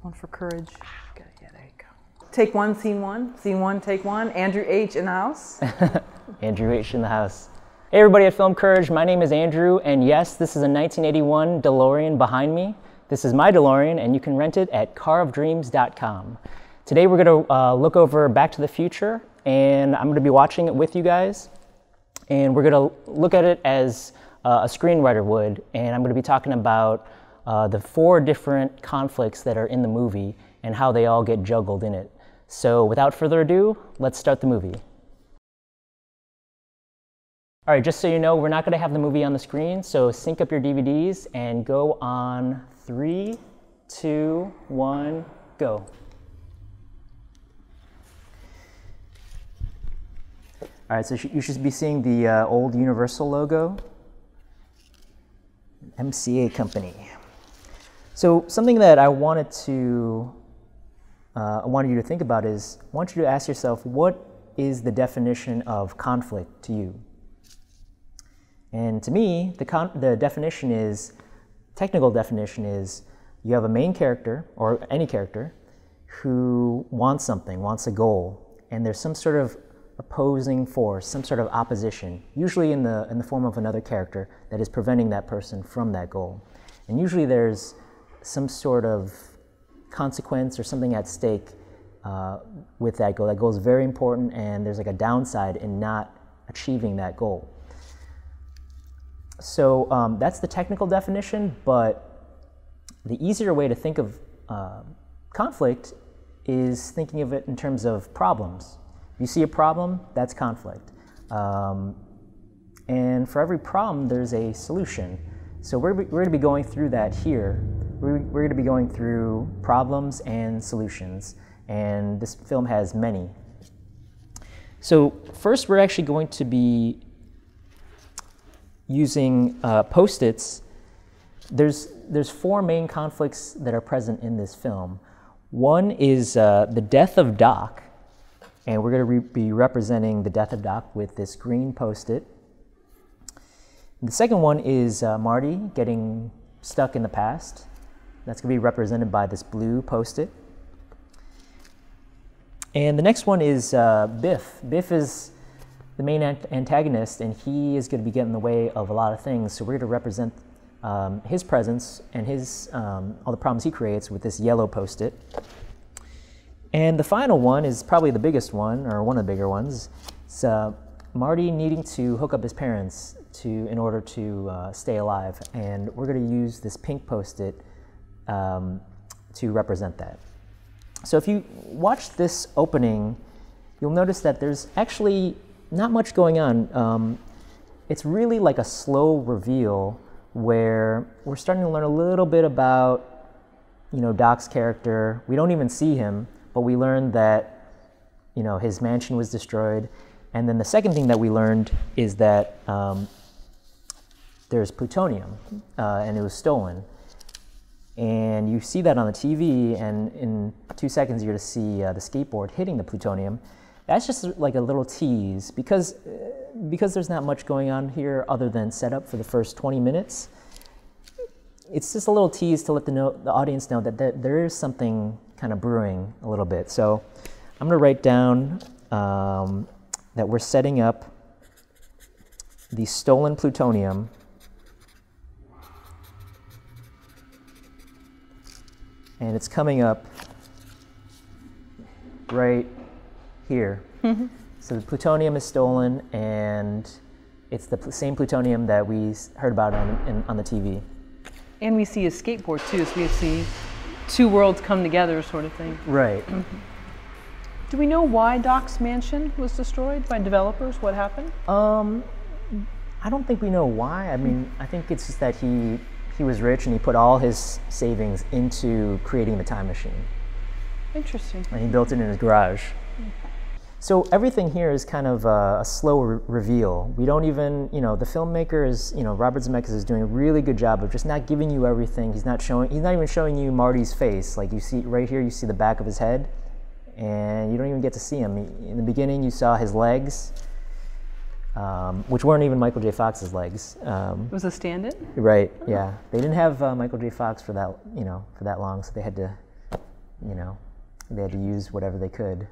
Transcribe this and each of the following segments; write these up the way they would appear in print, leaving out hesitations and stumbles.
One for courage. Okay, yeah, there you go. Take one, scene one. Scene one, take one. Andrew H. in the house. Andrew H. in the house. Hey everybody at Film Courage, my name is Andrew, and yes, this is a 1981 DeLorean behind me. This is my DeLorean, and you can rent it at carofdreams.com. Today we're going to look over Back to the Future, and I'm going to be watching it with you guys. And we're going to look at it as a screenwriter would, and I'm going to be talking about the 4 different conflicts that are in the movie and how they all get juggled in it. So without further ado, let's start the movie. All right, just so you know, we're not going to have the movie on the screen, so sync up your DVDs and go on 3, 2, 1, go. All right, so you should be seeing the old Universal logo, MCA Company. So something that I wanted you to think about is, I want you to ask yourself, what is the definition of conflict to you? And to me, the definition is, technical definition is, you have a main character, or any character, who wants something, wants a goal, and there's some sort of opposing force, some sort of opposition, usually in the form of another character that is preventing that person from that goal. And usually there's some sort of consequence or something at stake with that goal. That goal is very important, and there's like a downside in not achieving that goal. So that's the technical definition, but the easier way to think of conflict is thinking of it in terms of problems. If you see a problem, that's conflict. And for every problem, there's a solution. So we're going to be going through that here. We're going to be going through problems and solutions, and this film has many. So first, we're actually going to be using Post-its. There's 4 main conflicts that are present in this film. One is the death of Doc, and we're going to be representing the death of Doc with this green Post-it. The second one is Marty getting stuck in the past. That's going to be represented by this blue Post-it. And the next one is Biff. Biff is the main antagonist, and he is going to be getting in the way of a lot of things. So we're going to represent his presence and his all the problems he creates with this yellow Post-it. And the final one is probably the biggest one, or one of the bigger ones. It's Marty needing to hook up his parents in order to stay alive. And we're going to use this pink Post-it to represent that. So if you watch this opening, you'll notice that there's actually not much going on. It's really like a slow reveal where we're starting to learn a little bit about, Doc's character. We don't even see him, but we learned that, his mansion was destroyed. And then the second thing that we learned is that there's plutonium, and it was stolen. And you see that on the TV, and in 2 seconds you're to see the skateboard hitting the plutonium. That's just like a little tease, because there's not much going on here other than setup for the first 20 minutes. It's just a little tease to let the audience know that there is something kind of brewing a little bit. So I'm going to write down that we're setting up the stolen plutonium and it's coming up right here. Mm-hmm. So the plutonium is stolen, and it's the same plutonium that we heard about on the TV. And we see a skateboard too, so we see 2 worlds come together sort of thing. Right. Mm-hmm. Do we know why Doc's mansion was destroyed by developers? What happened? I don't think we know why. I mean, I think it's just that he was rich and he put all his savings into creating the time machine. Interesting. And he built it in his garage. So everything here is kind of a slow reveal. We don't even, the filmmaker is, Robert Zemeckis is doing a really good job of just not giving you everything. He's not even showing you Marty's face. Like you see right here, you see the back of his head, and you don't even get to see him. In the beginning, you saw his legs, which weren't even Michael J. Fox's legs. It was a stand-in? Right, yeah. They didn't have Michael J. Fox for that, for that long, so they had to you know, they had to use whatever they could.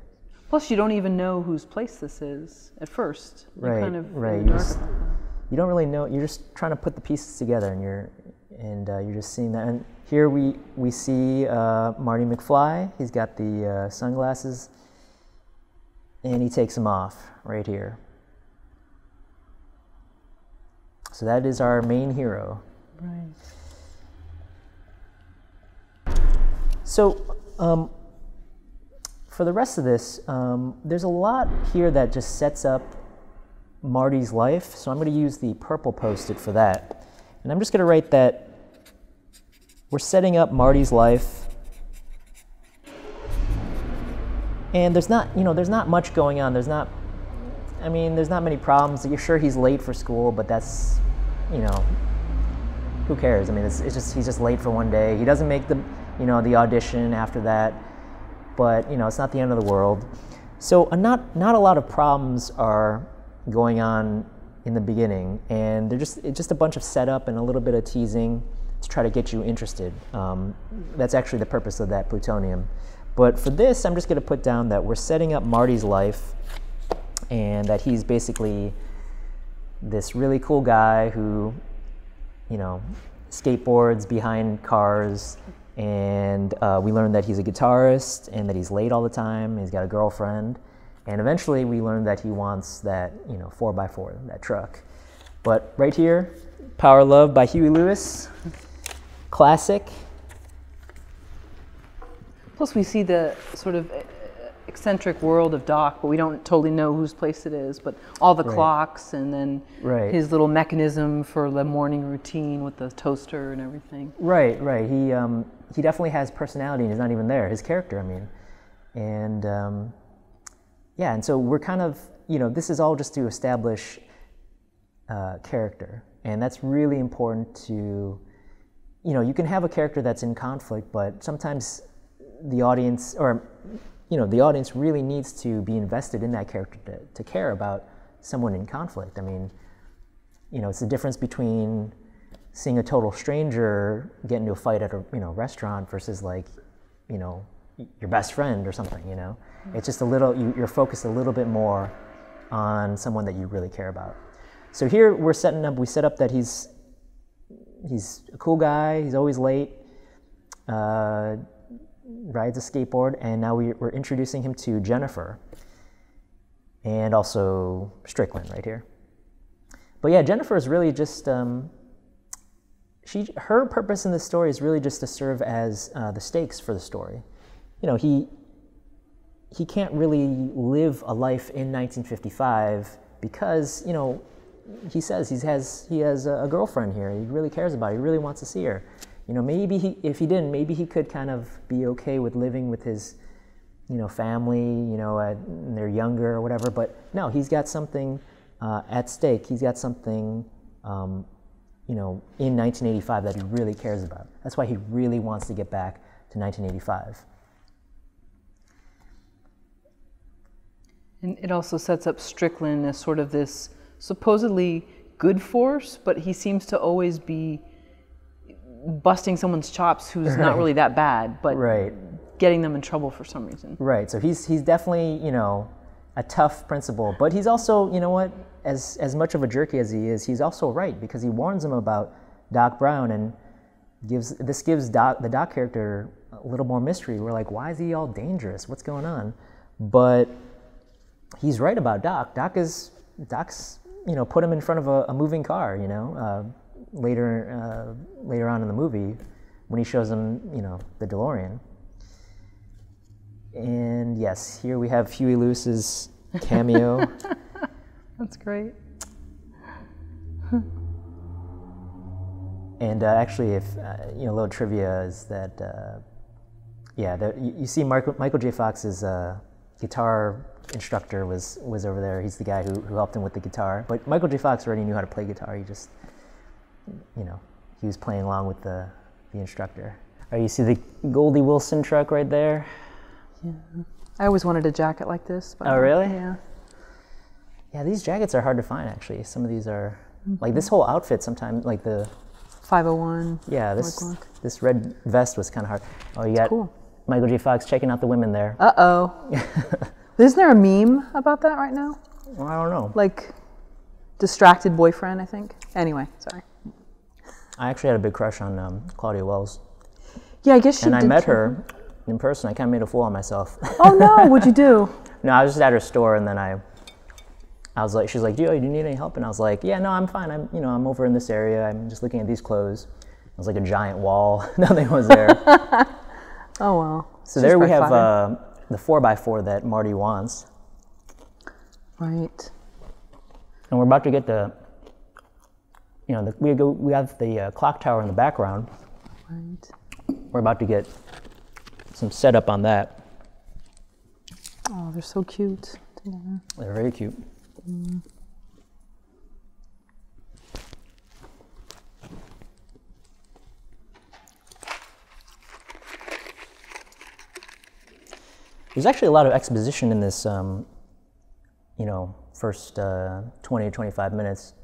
Plus, you don't even know whose place this is at first. You're kind of Right. in the dark about that. You don't really know. You're just trying to put the pieces together, and you're just seeing that. And here we see Marty McFly. He's got the sunglasses, and he takes them off right here. So that is our main hero. Right. So for the rest of this, there's a lot here that just sets up Marty's life. So I'm going to use the purple Post-it for that. And I'm just going to write that we're setting up Marty's life. And there's not much going on. There's not many problems. You're sure he's late for school, but that's, who cares? I mean, it's just, he's just late for one day. He doesn't make the audition after that, but, it's not the end of the world. So not a lot of problems are going on in the beginning, and it's just a bunch of setup and a little bit of teasing to try to get you interested. That's actually the purpose of that plutonium. But for this, I'm just going to put down that we're setting up Marty's life, and that he's basically this really cool guy who, skateboards behind cars, and we learn that he's a guitarist and that he's late all the time. He's got a girlfriend, and eventually we learn that he wants that 4x4, that truck. But right here, Power of Love by Huey Lewis, classic. Plus, we see the sort of eccentric world of Doc, but we don't totally know whose place it is. But all the clocks, and then his little mechanism for the morning routine with the toaster and everything. Right. He definitely has personality, and he's not even there. His character, I mean, and and so we're kind of this is all just to establish character, and that's really important to you can have a character that's in conflict, but sometimes the audience the audience really needs to be invested in that character to care about someone in conflict. I mean, it's the difference between seeing a total stranger get into a fight at a restaurant versus like, your best friend or something. It's just a little you're focused a little bit more on someone that you really care about. So here we set up that he's a cool guy. He's always late. Rides a skateboard, and now we're introducing him to Jennifer, and also Strickland right here. But yeah, Jennifer is really just her purpose in this story is really just to serve as the stakes for the story. He can't really live a life in 1955 because he says he has a girlfriend here. He really cares about her. He really wants to see her. Maybe if he didn't, maybe he could kind of be okay with living with his, family, and they're younger or whatever. But no, he's got something at stake. He's got something, in 1985 that he really cares about. That's why he really wants to get back to 1985. And it also sets up Strickland as sort of this supposedly good force, but he seems to always be busting someone's chops who's not really that bad, but getting them in trouble for some reason. Right. So he's definitely a tough principal, but he's also as much of a jerky as he is, he's also right, because he warns them about Doc Brown and gives the Doc character a little more mystery. We're like, why is he all dangerous? What's going on? But he's right about Doc. Doc's put him in front of a moving car. Later on in the movie, when he shows him, the DeLorean. And yes, here we have Huey Lewis's cameo. That's great. And actually, if a little trivia is that, you see Michael J. Fox's guitar instructor was over there. He's the guy who helped him with the guitar. But Michael J. Fox already knew how to play guitar. He just he was playing along with the instructor. Oh, you see the Goldie Wilson truck right there? Yeah. I always wanted a jacket like this. Oh, really? Yeah. Yeah, these jackets are hard to find, actually. Some of these are, like this whole outfit sometimes, like the... 501. Yeah, this red vest was kind of hard. Oh, you got... Cool. Michael J. Fox checking out the women there. Uh-oh. Isn't there a meme about that right now? Well, I don't know. Like, distracted boyfriend, I think. Anyway, sorry. I actually had a big crush on Claudia Wells. Yeah, I guess she did. And I met her in person. I kind of made a fool of myself. Oh, no. What'd you do? No, I was just at her store, and then I was like, she was like, do you need any help? And I was like, yeah, no, I'm fine. I'm over in this area. I'm just looking at these clothes. It was like a giant wall. Nothing was there. Oh, well. So there we have the 4x4 that Marty wants. Right. And we're about to get the, we have the clock tower in the background. Right. We're about to get some setup on that. Oh, they're so cute together. They're very cute. Mm. There's actually a lot of exposition in this, first 20 or 25 minutes.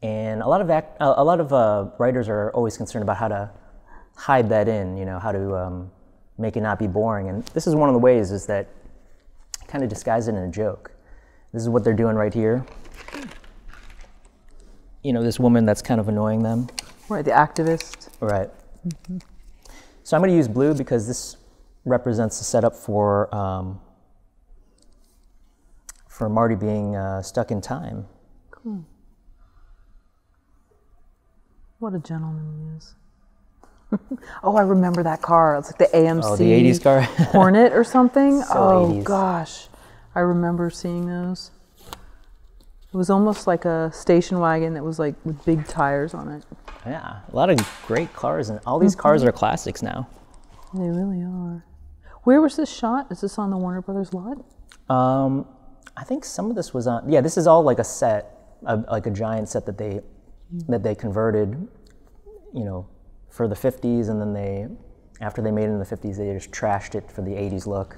And a lot of writers are always concerned about how to hide that in, how to make it not be boring. And this is one of the ways is that kind of disguise it in a joke. This is what they're doing right here. This woman that's kind of annoying them. Right, the activist. Right. Mm-hmm. So I'm going to use blue because this represents the setup for Marty being stuck in time. Cool. What a gentleman he is. Oh, I remember that car. It's like the AMC. Oh, the 80s car? Hornet or something. So oh, 80s. Gosh. I remember seeing those. It was almost like a station wagon that was like with big tires on it. Yeah, a lot of great cars, and all these cars are classics now. They really are. Where was this shot? Is this on the Warner Brothers lot? I think some of this was on. Yeah, this is all like a set, like a giant set that they converted, for the 50s, and then after they made it in the 50s, they just trashed it for the 80s look.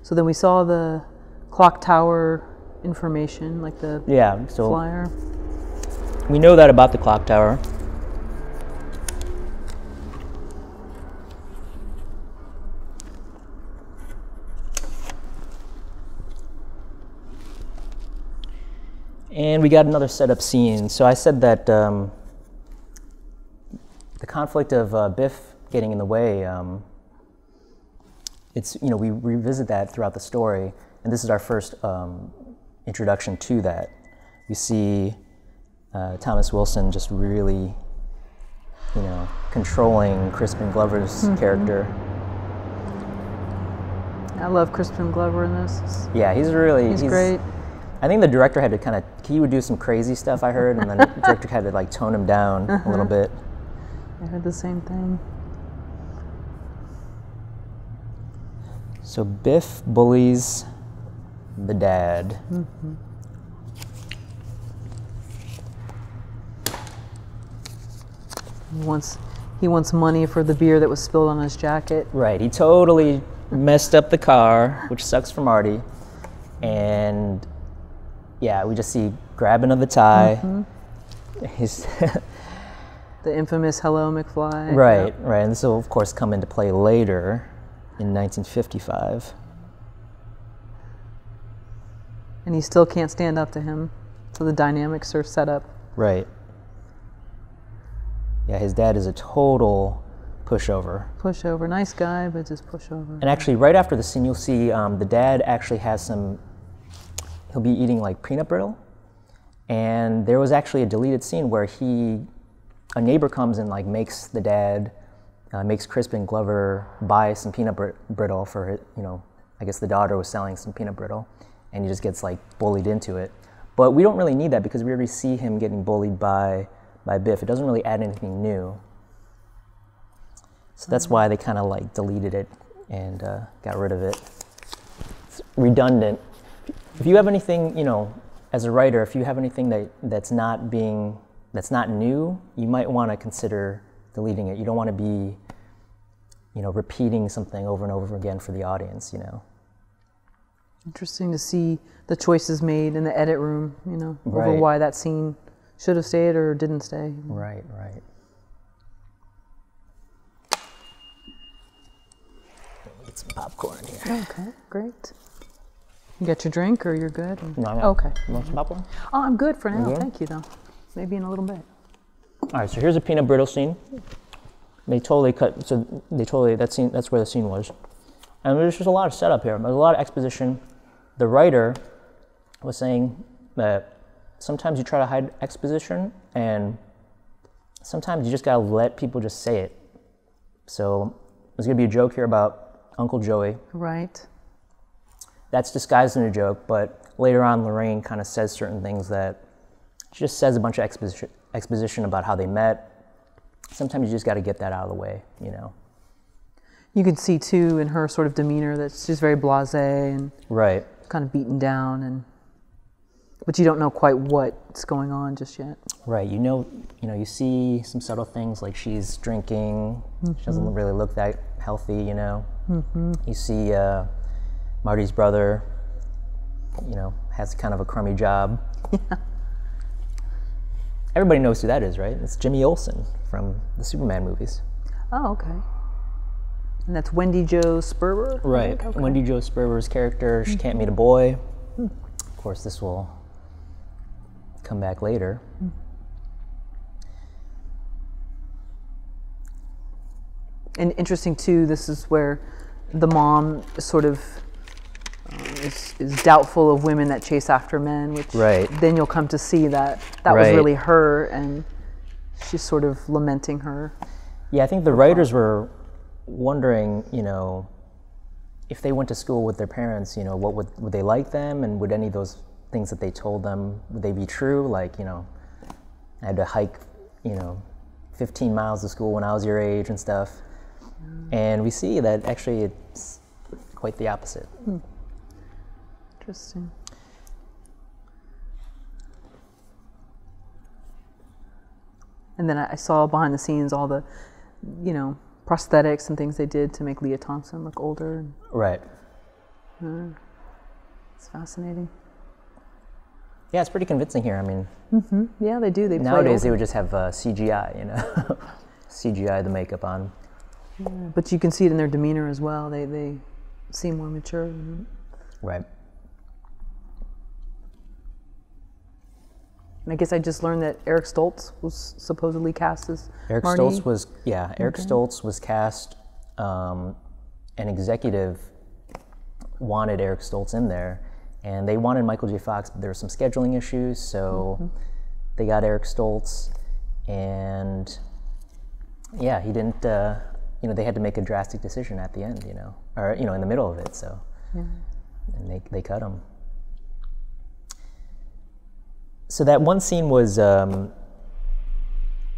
So then we saw the clock tower information, like the flyer. We know that about the clock tower. And we got another setup scene. So I said that the conflict of Biff getting in the way, we revisit that throughout the story, and this is our first introduction to that. You see Thomas Wilson just really, controlling Crispin Glover's character. I love Crispin Glover in this. Yeah, he's great. I think the director had to he would do some crazy stuff, I heard, and then the director had to tone him down a little bit. I heard the same thing. So Biff bullies the dad. Mm-hmm. He wants money for the beer that was spilled on his jacket. Right, he totally messed up the car, which sucks for Marty. And yeah, we just see grabbing of the tie. Mm-hmm. The infamous "Hello, McFly." Right, right, and this will of course come into play later in 1955. And he still can't stand up to him, so the dynamics are set up. Right. Yeah, his dad is a total pushover. Pushover, nice guy, but just pushover. And actually, right after the scene, you'll see the dad actually has he'll be eating like peanut brittle. And there was actually a deleted scene where a neighbor comes and makes the dad, makes Crispin Glover buy some peanut brittle for, I guess the daughter was selling some peanut brittle, and he just gets bullied into it. But we don't really need that because we already see him getting bullied by Biff. It doesn't really add anything new. So that's why they kind of deleted it and got rid of it. It's redundant. If you have anything, as a writer, if you have anything that's not new, you might want to consider deleting it. You don't want to be, repeating something over and over again for the audience, Interesting to see the choices made in the edit room, over Right. why that scene should have stayed or didn't stay. Right, right. some popcorn here. Okay, great. You got your drink, or you're good? No, okay. You want some popcorn? Oh, I'm good for now. Thank you, though. Maybe in a little bit. All right, so here's a Peanut-Brittle scene. They totally cut, so they totally, that's where the scene was. And there's just a lot of setup here. There's a lot of exposition. The writer was saying that sometimes you try to hide exposition, and sometimes you just gotta let people just say it. So there's gonna be a joke here about Uncle Joey. Right. That's disguised in a joke, but later on Lorraine kind of says certain things that she just says a bunch of exposition about how they met. Sometimes you just got to get that out of the way, you know. You could see too in her sort of demeanor that she's very blasé and right, kind of beaten down, but you don't know quite what's going on just yet. Right. You see some subtle things like she's drinking. She doesn't really look that healthy, you know. You see Marty's brother, has kind of a crummy job. Yeah. Everybody knows who that is, right? It's Jimmy Olsen from the Superman movies. Oh, okay. And that's Wendy Jo Sperber? Right. Okay. Wendy Jo Sperber's character, she can't meet a boy. Of course, this will come back later. And interesting, too, this is where the mom sort of is doubtful of women that chase after men, which then you'll come to see that was really her, and she's sort of lamenting her. Yeah, I think the writers were wondering, if they went to school with their parents, what would they like them, and would any of those things that they told them, would they be true? Like, I had to hike, 15 miles to school when I was your age and stuff. And we see that actually it's quite the opposite. Interesting. And then I saw behind the scenes all the, prosthetics and things they did to make Leah Thompson look older. Right. It's fascinating. Yeah, it's pretty convincing here. I mean, yeah, they do. Nowadays they would just have CGI, CGI the makeup on. Yeah, but you can see it in their demeanor as well. They seem more mature. Right. And I guess I just learned that Eric Stoltz was supposedly cast as Eric Marty. Eric Stoltz was cast. An executive wanted Eric Stoltz in there, and they wanted Michael J. Fox, but there were some scheduling issues, so they got Eric Stoltz, and yeah, he didn't. They had to make a drastic decision at the end, or in the middle of it. So, and they cut him. So that one scene was the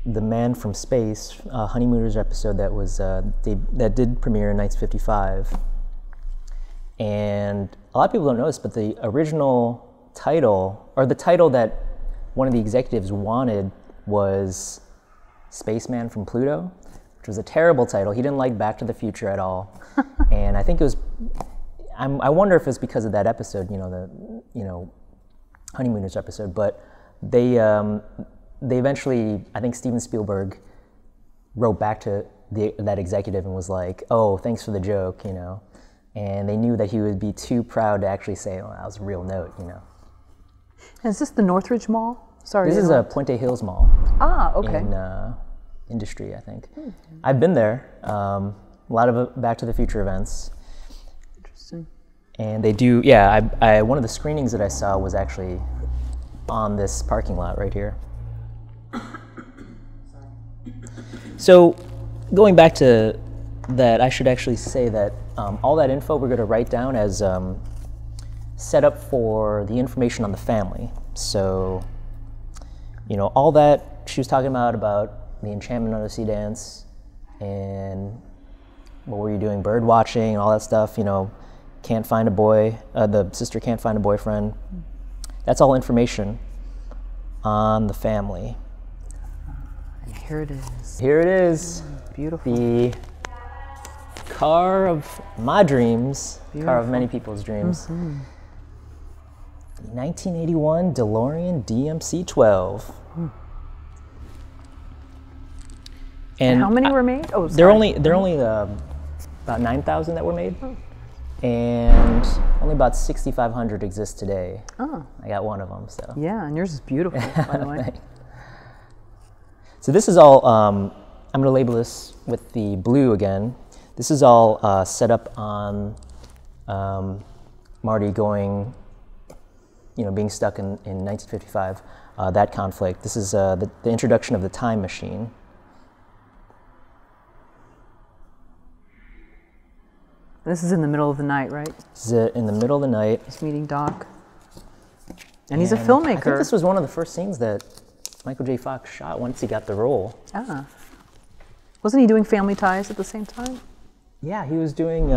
Man from Space, Honeymooners episode that was that did premiere in 1955. And a lot of people don't know this, but the original title, or the title that one of the executives wanted, was Spaceman from Pluto, which was a terrible title. He didn't like Back to the Future at all. And I think it was, I wonder if it's because of that episode, the Honeymooners episode, but they eventually, I think Steven Spielberg wrote back to that executive and was like, oh, thanks for the joke, and they knew that he would be too proud to actually say, oh, that was a real note, And is this the Northridge Mall? Sorry. This is a Puente Hills Mall. Ah, okay. In Industry, I think. I've been there, a lot of Back to the Future events. Interesting. And they do, one of the screenings that I saw was actually on this parking lot right here. So going back to that, I should actually say that all that info we're going to write down as set up for the information on the family. So, all that she was talking about the Enchantment Undersea Dance, and what were you doing, bird watching, and all that stuff, can't find a boy, the sister can't find a boyfriend. That's all information on the family. And here it is. Here it is. Beautiful. The car of my dreams, car of many people's dreams. 1981 DeLorean DMC-12. And how many were made? Oh, sorry. They're only about about 9,000 that were made. And only about 6,500 exist today. Oh. I got one of them, so. Yeah, and yours is beautiful, by the way. So this is all, I'm going to label this with the blue again. This is all set up on Marty going, being stuck in 1955, that conflict. This is the introduction of the time machine. This is in the middle of the night, right? This is in the middle of the night. He's meeting Doc. And he's a filmmaker. I think this was one of the first scenes that Michael J. Fox shot once he got the role. Ah. Wasn't he doing Family Ties at the same time? Yeah, he was doing,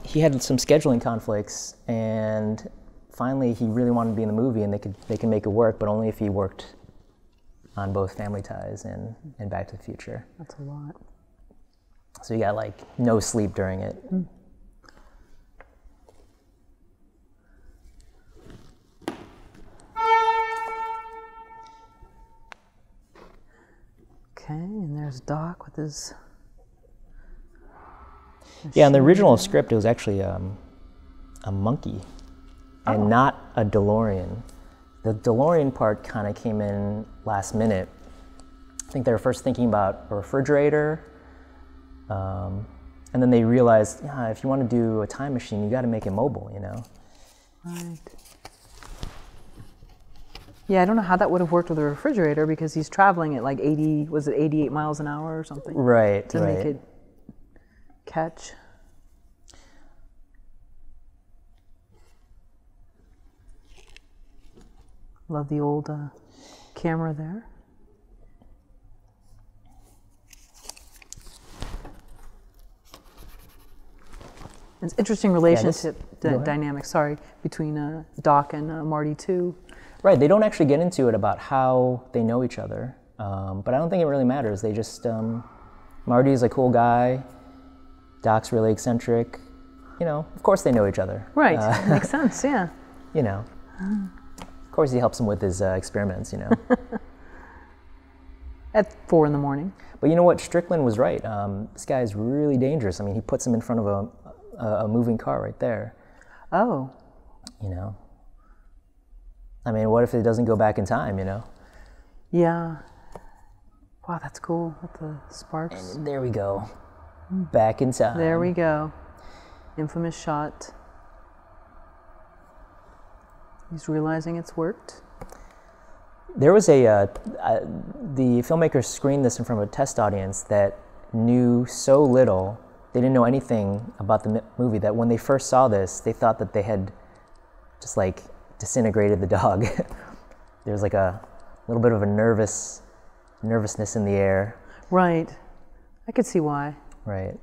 he had some scheduling conflicts, and finally he really wanted to be in the movie, and they could make it work, but only if he worked on both Family Ties and Back to the Future. That's a lot. So he got like no sleep during it. Okay, and there's Doc with his... Yeah, in the original script, it was actually a monkey and not a DeLorean. The DeLorean part kind of came in last minute. I think they were first thinking about a refrigerator, and then they realized, yeah, if you want to do a time machine, you got to make it mobile, Right. Yeah, I don't know how that would have worked with a refrigerator because he's traveling at like 88 miles an hour or something? Right, to make it catch. Love the old camera there. It's interesting relationship dynamic, between Doc and Marty too. Right, they don't actually get into it about how they know each other, but I don't think it really matters. They just, Marty's a cool guy, Doc's really eccentric, of course they know each other. Right, makes sense, yeah. Of course he helps him with his experiments, At 4 in the morning. But you know what, Strickland was right. This guy is really dangerous. I mean, he puts him in front of a moving car right there. Oh. I mean, what if it doesn't go back in time, Yeah. Wow, that's cool with the sparks. And there we go. Back in time. There we go. Infamous shot. He's realizing it's worked. There was the filmmakers screened this in front of a test audience that knew so little, they didn't know anything about the movie, that when they first saw this, they thought that they had just like disintegrated the dog. There's like a little bit of a nervousness in the air. Right. I could see why. Right.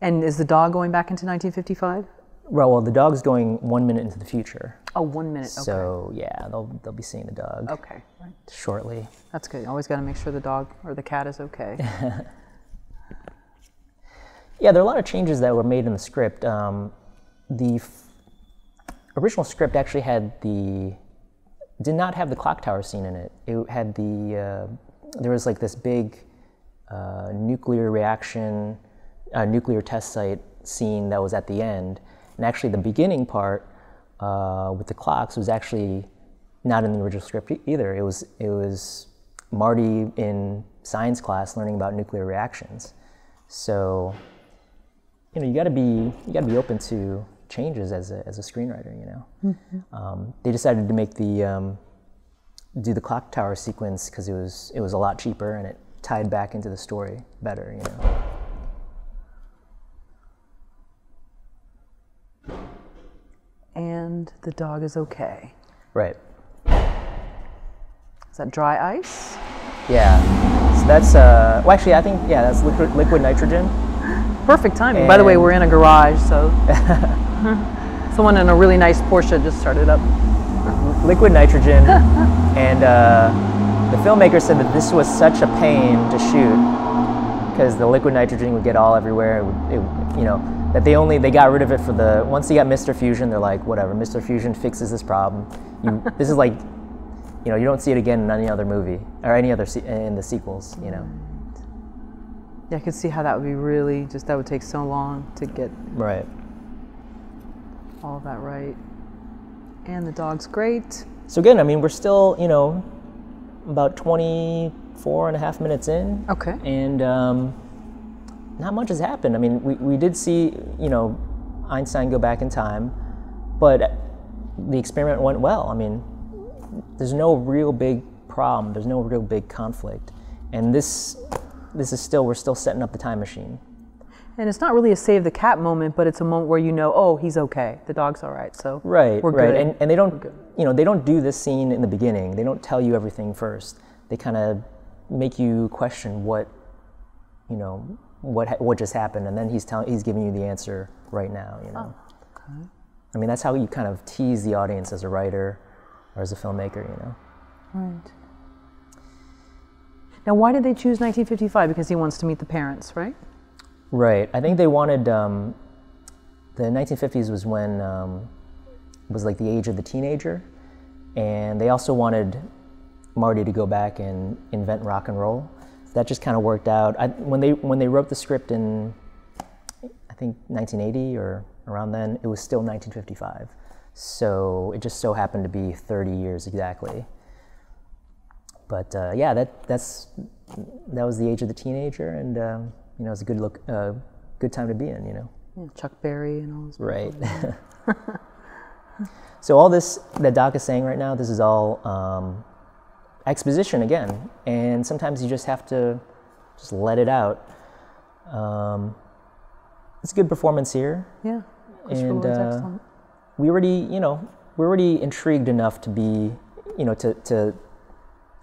And is the dog going back into 1955? Well, the dog's going 1 minute into the future. Oh, 1 minute, okay. So, yeah, they'll be seeing the dog. Okay, right. Shortly. That's good. You always got to make sure the dog or the cat is okay. Yeah, there are a lot of changes that were made in the script. The original script actually did not have the clock tower scene in it. It had there was like this big nuclear reaction, nuclear test site scene that was at the end. And actually the beginning part with the clocks was actually not in the original script either. It was Marty in science class learning about nuclear reactions. So, you got to be open to changes as a screenwriter. Mm-hmm. They decided to make do the clock tower sequence because it was a lot cheaper and it tied back into the story better. And the dog is okay. Right. Is that dry ice? Yeah. So that's well, actually, I think that's liquid nitrogen. Perfect timing. By the way, we're in a garage, so someone in a really nice Porsche just started up. Liquid nitrogen, and the filmmaker said that this was such a pain to shoot because the liquid nitrogen would get all everywhere. That they got rid of it for once they got Mr. Fusion, they're like, whatever, Mr. Fusion fixes this problem. This is like, you don't see it again in any other movie or any other in the sequels. Yeah, I could see how that would be really that would take so long to get all of that right. And the dog's great. So again, I mean, we're still, you know, about 24 and a half minutes in. Okay. And not much has happened. I mean, we did see, you know, Einstein go back in time, but the experiment went well. I mean, there's no real big problem. There's no real big conflict. And this is still, we're still setting up the time machine. And it's not really a save the cat moment, but it's a moment where you know, oh, he's okay. The dog's all right. So we're good. And they don't, you know, they don't do this scene in the beginning. They don't tell you everything first. They kind of make you question what, you know, what just happened, and then he's giving you the answer right now. You know. Oh, okay. I mean, that's how you kind of tease the audience as a writer or as a filmmaker. You know. Right. Now, why did they choose 1955? Because he wants to meet the parents, right? Right. I think they wanted, the 1950s was when, was like the age of the teenager. And they also wanted Marty to go back and invent rock and roll. So that just kind of worked out. When they wrote the script in, I think 1980 or around then, it was still 1955. So it just so happened to be 30 years exactly. But yeah, that was the age of the teenager, and you know, it was a good time to be in, you know. Yeah, Chuck Berry and all those people. Right. So all this that Doc is saying right now, this is all exposition again, and sometimes you just have to just let it out. It's a good performance here. Yeah, and excellent. we're already intrigued enough to be, you know,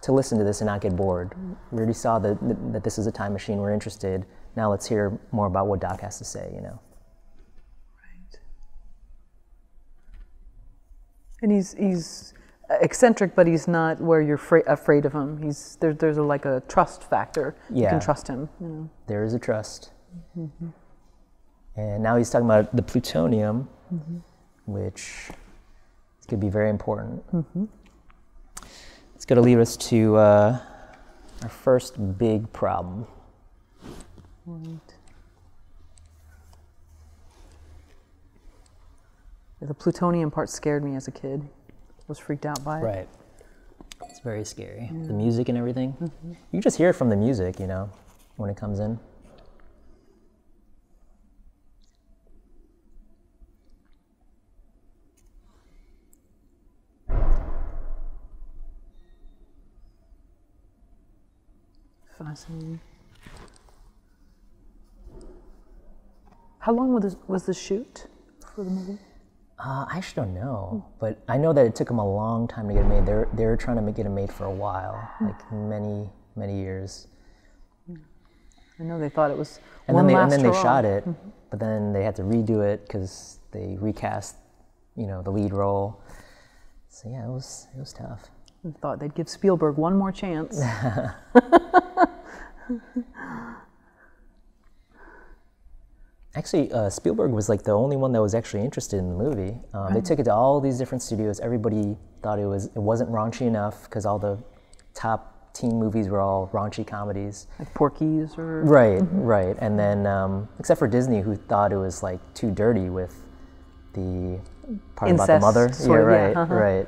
to listen to this and not get bored. We already saw that this is a time machine. We're interested. Now let's hear more about what Doc has to say, you know. Right. And he's eccentric, but he's not where you're afraid of him. There's like a trust factor. Yeah. You can trust him, you know. There is a trust. Mm-hmm. And now he's talking about the plutonium, mm-hmm. which could be very important. Mm-hmm. It's going to lead us to our first big problem. Right. The plutonium part scared me as a kid. I was freaked out by it. Right. It's very scary. Yeah. The music and everything. Mm-hmm. You just hear it from the music, you know, when it comes in. Fascinating. How long was the shoot for the movie? I actually don't know, but I know that it took them a long time to get it made. They were trying to get it made for a while, like many years. I know they thought it was. And then they shot it, mm-hmm. but then they had to redo it because they recast, you know, the lead role. So yeah, it was tough. I thought they'd give Spielberg one more chance. Actually, Spielberg was like the only one that was actually interested in the movie. They took it to all these different studios. Everybody thought it wasn't raunchy enough because all the top teen movies were all raunchy comedies. Like Porky's or... Right, mm-hmm. right. And then, except for Disney, who thought it was like too dirty with the part incest, about the mother. Yeah, right, yeah, uh-huh. right.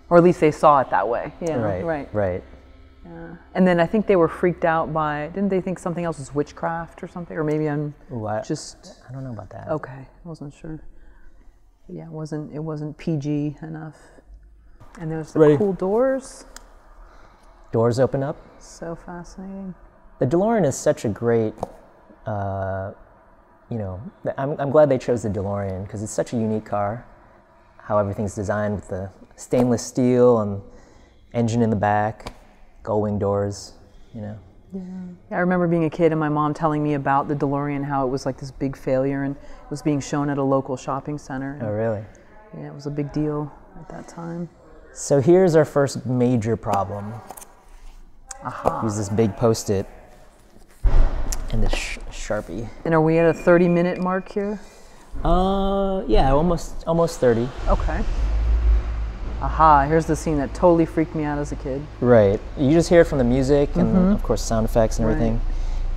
Or at least they saw it that way. Yeah, right. Yeah. And then I think they were freaked out by, didn't they think something else was witchcraft or something? Or maybe I don't know about that. Okay, I wasn't sure. But yeah, it wasn't PG enough. And there's the cool doors. Doors open up. So fascinating. The DeLorean is such a great, you know, I'm glad they chose the DeLorean because it's such a unique car. How everything's designed with the stainless steel and engine in the back. Gull-wing doors, you know. Yeah. I remember being a kid and my mom telling me about the DeLorean, how it was like this big failure and it was being shown at a local shopping center. Oh, really? Yeah, it was a big deal at that time. So here's our first major problem. Aha. Use this big Post-it and this Sharpie. And are we at a 30-minute mark here? Yeah, almost 30. Okay. Aha, here's the scene that totally freaked me out as a kid. Right. You just hear it from the music and, mm-hmm. of course, sound effects and everything.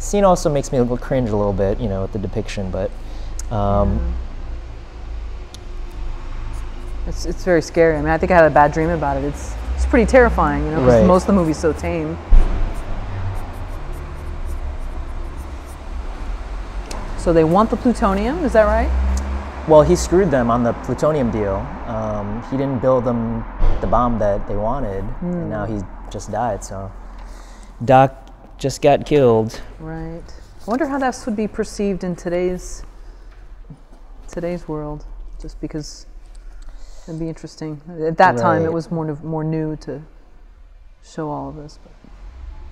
scene also makes me cringe a little bit, you know, with the depiction, but it's very scary. I mean, I think I had a bad dream about it. It's pretty terrifying, you know, because most of the movie's so tame. So they want the plutonium, is that right? Well, he screwed them on the plutonium deal. He didn't build them the bomb that they wanted, and now he just died, so Doc just got killed. Right. I wonder how that would be perceived in today's world, just because it'd be interesting. At that time, it was more new to show all of this, but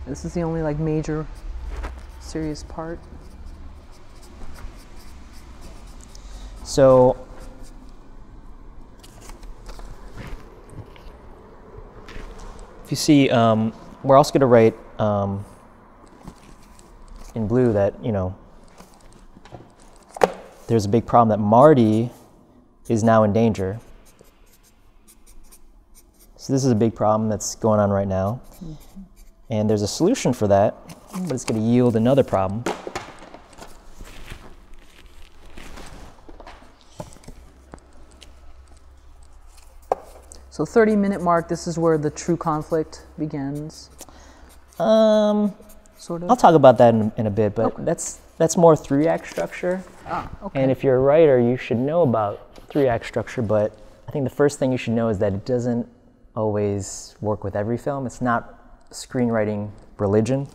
this is the only like major serious part. So if you see, we're also going to write in blue that, you know, there's a big problem that Marty is now in danger. So this is a big problem that's going on right now. And there's a solution for that, but it's going to yield another problem. So 30-minute mark, this is where the true conflict begins. Sort of. I'll talk about that in a bit, but that's more 3-act structure. Ah, okay. And if you're a writer, you should know about 3-act structure, but I think the first thing you should know is that it doesn't always work with every film. It's not screenwriting religion.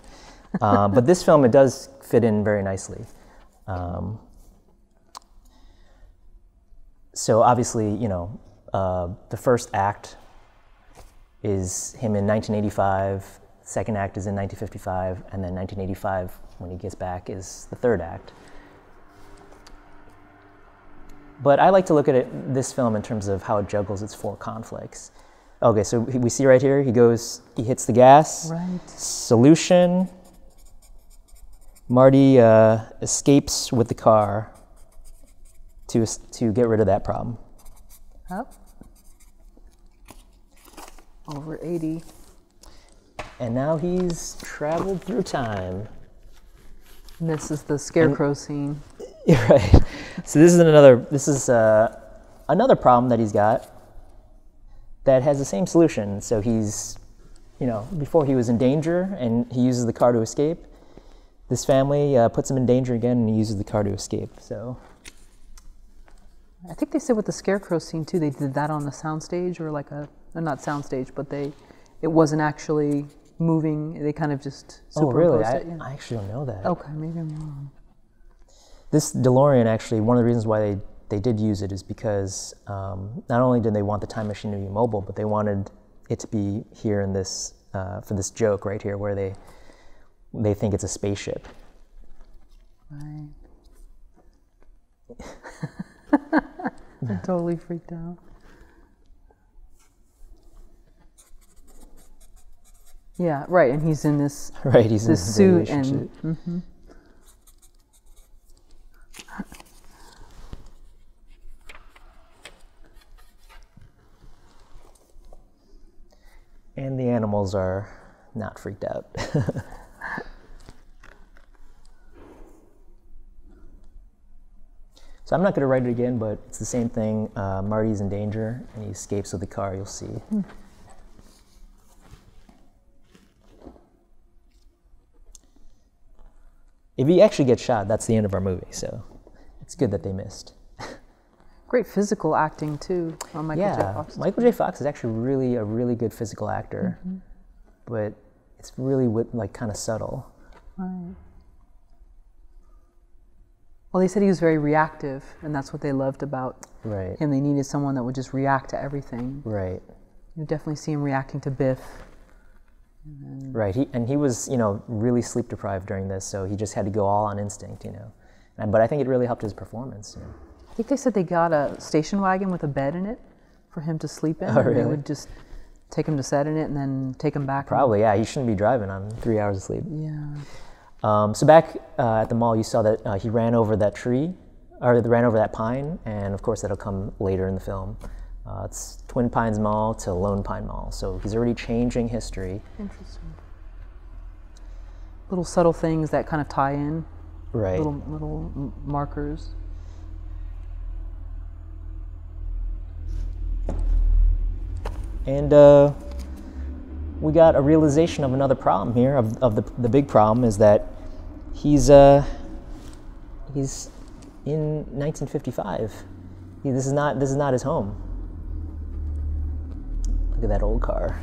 But this film, it does fit in very nicely. So obviously, you know, the first act is him in 1985, second act is in 1955, and then 1985, when he gets back, is the third act. But I like to look at this film in terms of how it juggles its 4 conflicts. Okay, so we see right here, he hits the gas. Right. Solution, Marty escapes with the car to get rid of that problem. Up. Over 80. And now he's traveled through time. And this is the scarecrow scene. Right. So this is another problem that he's got that has the same solution. So he's, you know, before he was in danger and he uses the car to escape. This family puts him in danger again and he uses the car to escape. So I think they said with the scarecrow scene too, they did that on the soundstage, or like not soundstage, but it wasn't actually moving. They kind of just superimposed it. I actually don't know that. Okay, maybe I'm wrong. This DeLorean, actually, one of the reasons why they did use it is because not only did they want the time machine to be mobile, but they wanted it to be here in this, for this joke right here, where they think it's a spaceship. Right. I'm totally freaked out. Yeah, right, and he's in this this suit and suit. And the animals are not freaked out. So I'm not going to write it again, but it's the same thing. Marty's in danger, and he escapes with the car, you'll see. If he actually gets shot, that's the end of our movie, so it's good that they missed. Great physical acting, too, on Michael J. Fox. Yeah, Michael J. Fox is actually a really good physical actor, but it's really kind of subtle. Right. Well, they said he was very reactive, and that's what they loved about him. They needed someone that would just react to everything. Right. You definitely see him reacting to Biff. Right. He was, you know, really sleep deprived during this, so he just had to go all on instinct, you know. But I think it really helped his performance. You know. I think they said they got a station wagon with a bed in it for him to sleep in. Oh, really? And they would just take him to set in it and then take him back. Probably, yeah. He shouldn't be driving on 3 hours of sleep. Yeah. So back at the mall, you saw that he ran over that tree, or ran over that pine, and of course that'll come later in the film. It's Twin Pines Mall to Lone Pine Mall, so he's already changing history. Interesting. little subtle things that kind of tie in. Right. Little markers. And we got a realization of another problem here. Of the big problem is that he's in 1955. This is not his home. Look at that old car.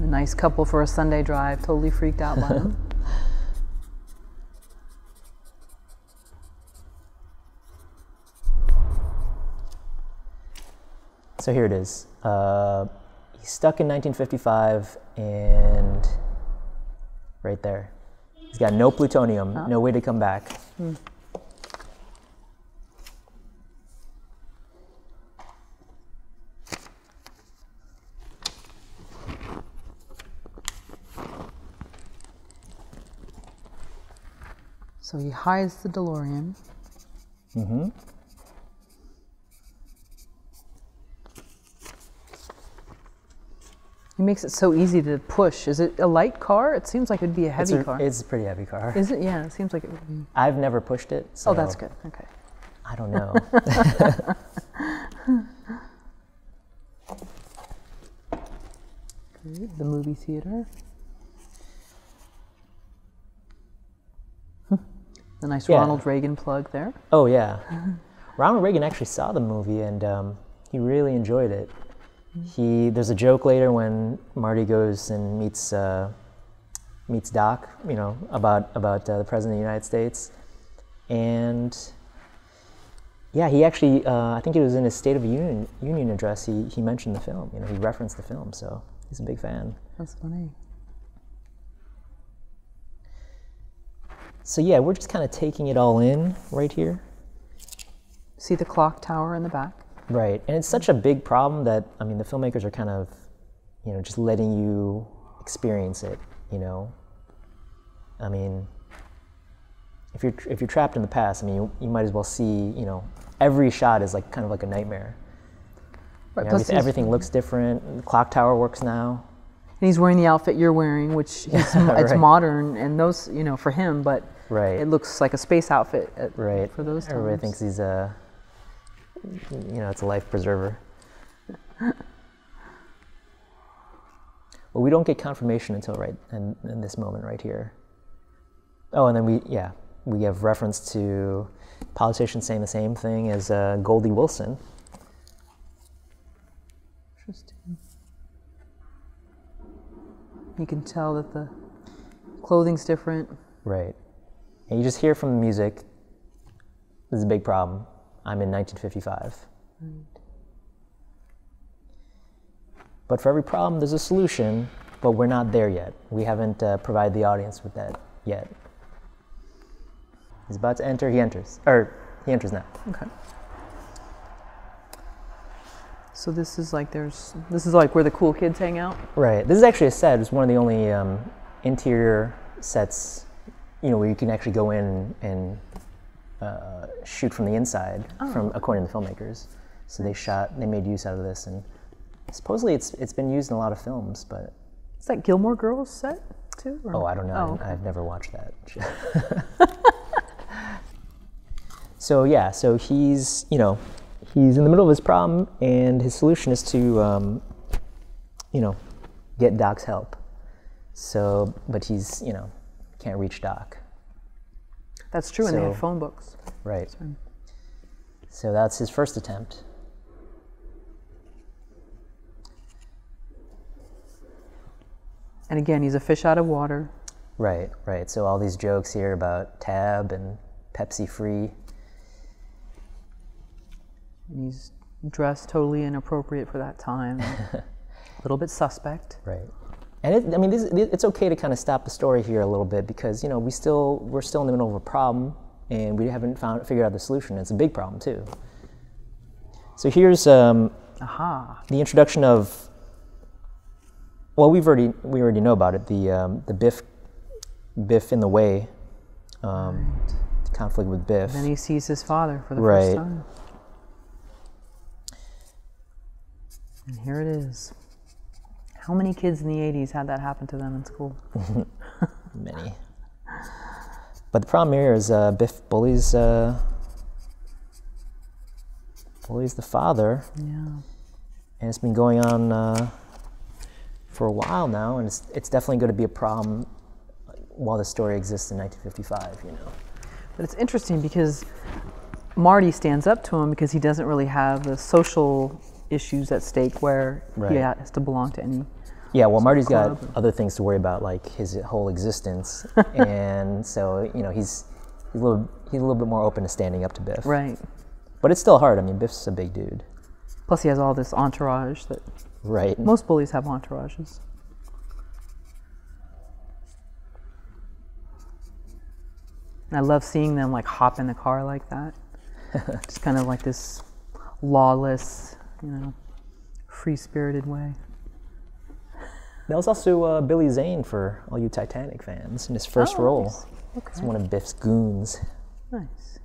A nice couple for a Sunday drive, totally freaked out by him. So here it is. He's stuck in 1955, and right there. He's got no plutonium, no way to come back. So he hides the DeLorean. Mm-hmm. He makes it so easy to push. Is it a light car? It seems like it'd be a heavy car. It's a pretty heavy car. Is it? Yeah, it seems like it would be. I've never pushed it. So oh, that's good. Okay. I don't know. Great. The movie theater. The nice Ronald Reagan plug there. Oh, yeah. Ronald Reagan actually saw the movie, and he really enjoyed it. There's a joke later when Marty goes and meets Doc, you know, about the President of the United States, and yeah, he actually, I think it was in his State of the Union address, he mentioned the film. You know, he referenced the film, so he's a big fan. That's funny. So yeah, we're just kind of taking it all in right here. See the clock tower in the back. Right, and it's such a big problem that, I mean, the filmmakers are kind of, you know, just letting you experience it, you know. I mean, if you're trapped in the past, I mean, you might as well see, you know, every shot is like kind of like a nightmare. Right, you know, everything looks different. The clock tower works now. And he's wearing the outfit you're wearing, which it's right. modern, and those, you know, for him, but right. It looks like a space outfit right. for those times. Everybody thinks he's you know, it's a life preserver. Well, we don't get confirmation until right in this moment right here. Oh, and then we have reference to politicians saying the same thing as Goldie Wilson. Interesting. You can tell that the clothing's different. Right. And you just hear from the music, this is a big problem. I'm in 1955. Right. But for every problem, there's a solution, but we're not there yet. We haven't provided the audience with that yet. He's about to enter, he enters. Or, he enters now. Okay. So this is like where the cool kids hang out? Right. This is actually a set. It's one of the only interior sets, you know, where you can actually go in and shoot from the inside, according to the filmmakers. So they made use out of this, and supposedly it's been used in a lot of films, but... Is that Gilmore Girls set, too? Or? Oh, I don't know. Oh, okay. I've never watched that. So yeah, so he's in the middle of his problem, and his solution is to, get Doc's help. So, but he's, can't reach Doc. That's true, and they had phone books. Right. So that's his first attempt. And again, he's a fish out of water. Right, right. So all these jokes here about Tab and Pepsi Free. And he's dressed totally inappropriate for that time. A little bit suspect. Right. And it's okay to kind of stop the story here a little bit, because we're still in the middle of a problem, and we haven't figured out the solution. It's a big problem too. So here's the introduction of. Well, we already know about it. The Biff in the way, the conflict with Biff. And then he sees his father for the first time. And here it is. How many kids in the 80s had that happen to them in school? Many. But the problem here is Biff bullies the father. Yeah. And it's been going on for a while now, and it's definitely going to be a problem while the story exists in 1955, you know. But it's interesting because Marty stands up to him because he doesn't really have the social issues at stake where he has to belong to any. Yeah, well, Marty's got other things to worry about, like his whole existence, and so you know he's a little bit more open to standing up to Biff. Right. But it's still hard. I mean, Biff's a big dude. Plus, he has all this entourage that. Right. Most bullies have entourages. And I love seeing them like hop in the car like that. Just kind of like this lawless, you know, free-spirited way. That was also Billy Zane for all you Titanic fans in his first role. Nice. Okay. It's one of Biff's goons. Nice.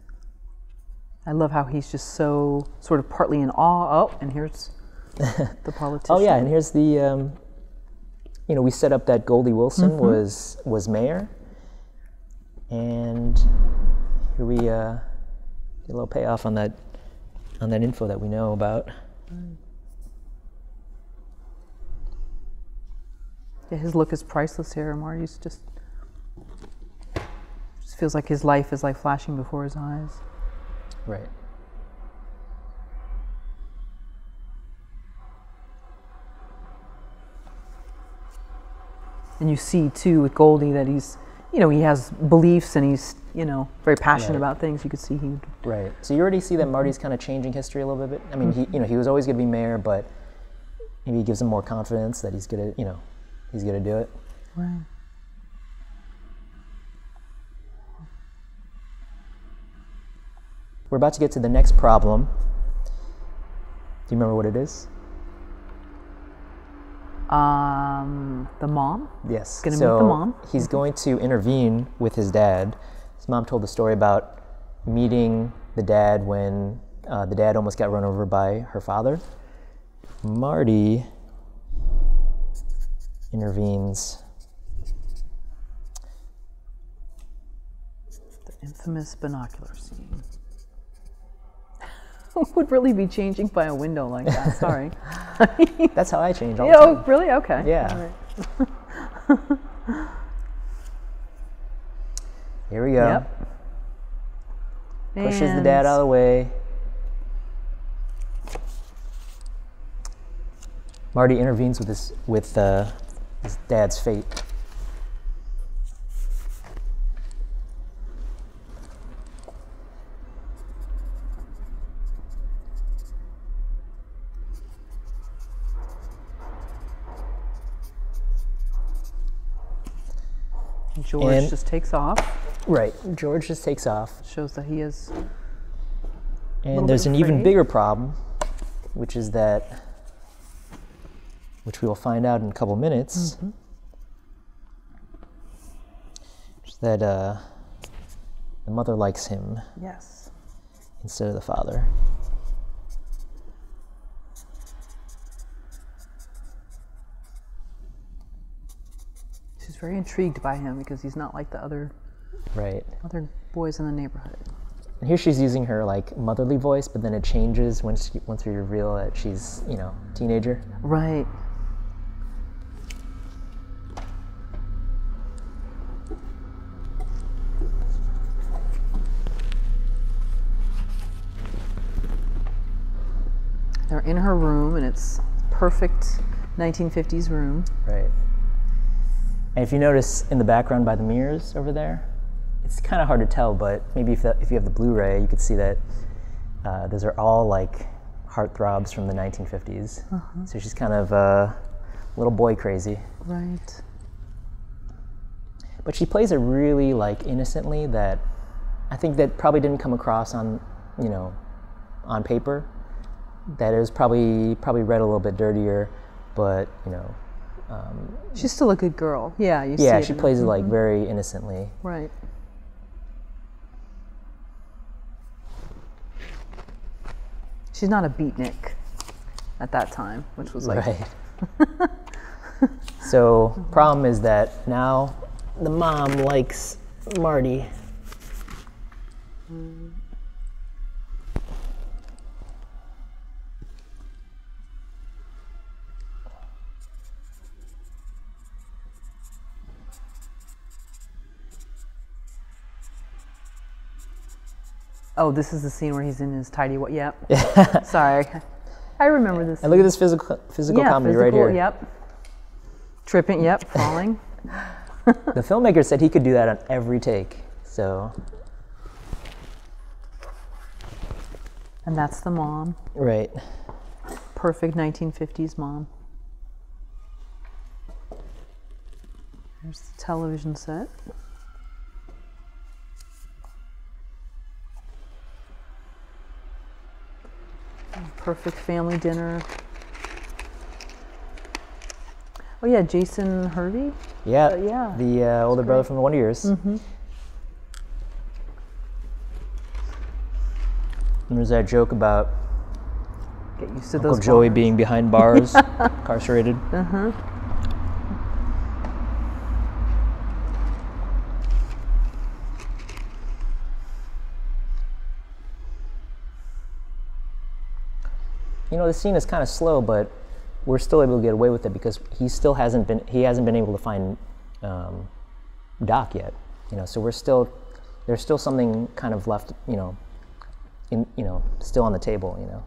I love how he's just so sort of partly in awe. Oh, and here's the politician. Oh yeah, and here's the, you know, we set up that Goldie Wilson was mayor, and here we get a little payoff on that info that we know about. Yeah, his look is priceless here. Marty's just feels like his life is like flashing before his eyes. Right. And you see too with Goldie that he's, you know, he has beliefs and he's, you know, very passionate about things. You could see he. Right. So you already see that Marty's kind of changing history a little bit. I mean, he was always going to be mayor, but maybe he gives him more confidence that he's gonna, you know, he's gonna do it. Right. We're about to get to the next problem. Do you remember what it is? The mom? Yes. Gonna meet the mom. He's going to intervene with his dad. His mom told the story about meeting the dad when the dad almost got run over by her father. Marty intervenes. The infamous binocular scene. Who would really be changing by a window like that? Sorry. That's how I change all the time. Oh, really? Okay. Yeah. Right. Here we go. Yep. Pushes the dad out of the way. Marty intervenes with his dad's fate. George just takes off. Right. George just takes off. Shows that he is. And there's an even bigger problem, which is that, which we will find out in a couple minutes, is that the mother likes him. Yes. Instead of the father. She's very intrigued by him because he's not like the other boys in the neighborhood. And here she's using her like motherly voice, but then it changes once we reveal that she's, you know, a teenager. Right. They're in her room, and it's perfect 1950s room. Right. And if you notice in the background by the mirrors over there, it's kind of hard to tell, but maybe if you have the Blu-ray, you could see that those are all like heartthrobs from the 1950s. So she's kind of a little boy crazy. Right. But she plays it really like innocently that I think that probably didn't come across on, you know, on paper. That it was probably read a little bit dirtier, but you know. She's still a good girl. Yeah, you see yeah, it she plays it like very innocently. Right. She's not a beatnik at that time, which was like. Right. So problem is that now the mom likes Marty. Oh, this is the scene where he's in his tidy white. Yep. Sorry. I remember this. And look at this physical comedy right here. Yep. Tripping, yep, falling. The filmmaker said he could do that on every take. So. And that's the mom. Right. Perfect 1950s mom. There's the television set. Perfect family dinner. Oh yeah, Jason Hervey? Yeah, yeah. The older brother from the Wonder Years. Mm-hmm. And there's that joke about Get used to Uncle those Joey bars. being behind bars, incarcerated. Uh-huh. You know, the scene is kind of slow, but we're still able to get away with it because he hasn't been able to find Doc yet. You know, so there's still something kind of left, still on the table, you know.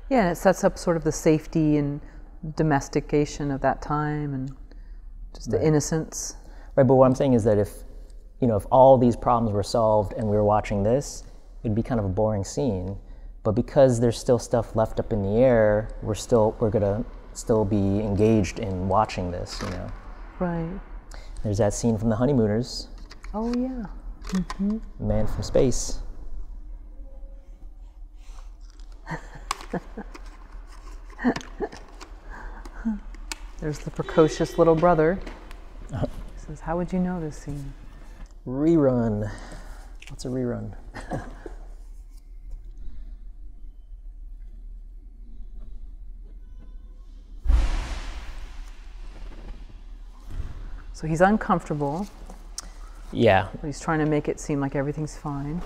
Yeah, and it sets up sort of the safety and domestication of that time and just the innocence. Right, but what I'm saying is that if all these problems were solved and we were watching this, it'd be kind of a boring scene. But because there's still stuff left up in the air, we're gonna still be engaged in watching this, you know. Right. There's that scene from The Honeymooners. Oh yeah. Mm-hmm. Man from Space. There's the precocious little brother. He says, "How would you know this scene?" Rerun. What's a rerun? So he's uncomfortable. Yeah. But he's trying to make it seem like everything's fine.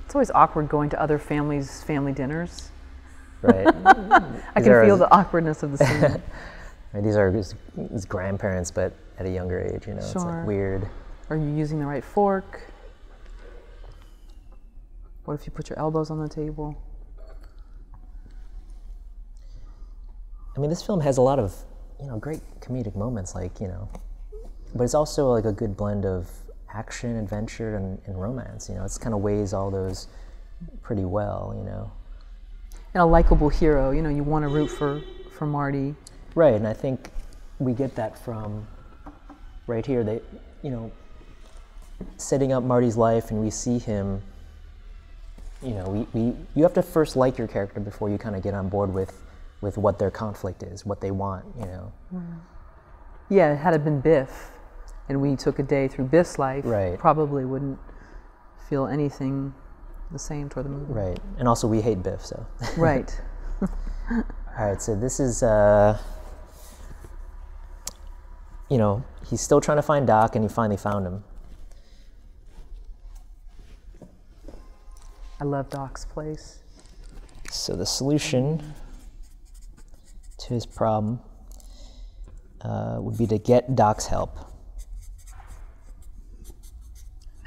It's always awkward going to other families' family dinners. Right. I can feel the awkwardness of the scene. Right, these are his grandparents, but at a younger age, you know. Sure. It's like weird. Are you using the right fork? What if you put your elbows on the table? I mean, this film has a lot of, great comedic moments, but it's also like a good blend of action, adventure, and romance. You know, it's kind of weighs all those pretty well. You know, And a likable hero. You know, you want to root for Marty. Right, and I think we get that from right here. They, setting up Marty's life, and we see him. You have to first like your character before you kind of get on board with what their conflict is, what they want, you know. Yeah, had it been Biff, and we took a day through Biff's life, right, probably wouldn't feel anything the same toward the movie. Right, and also we hate Biff, so. Right. All right, so this is, he's still trying to find Doc, and he finally found him. I love Doc's place. So the solution to his problem would be to get Doc's help.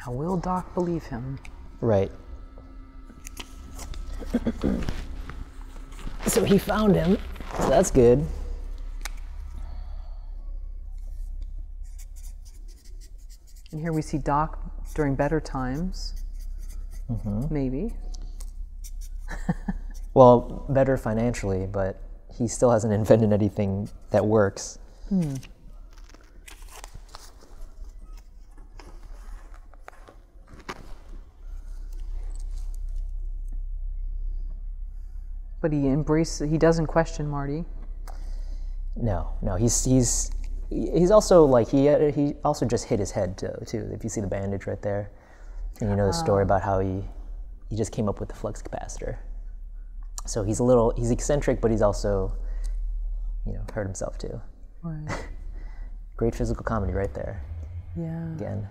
Now, will Doc believe him? Right. So he found him, so that's good. And here we see Doc during better times. Mm-hmm. Maybe. Well, better financially, but he still hasn't invented anything that works. But he doesn't question Marty. No, he's also like he also just hit his head too. If you see the bandage right there, and you know the story about how he he just came up with the flux capacitor. So he's eccentric, but he's also, hurt himself too. Right. Great physical comedy right there. Yeah. Again.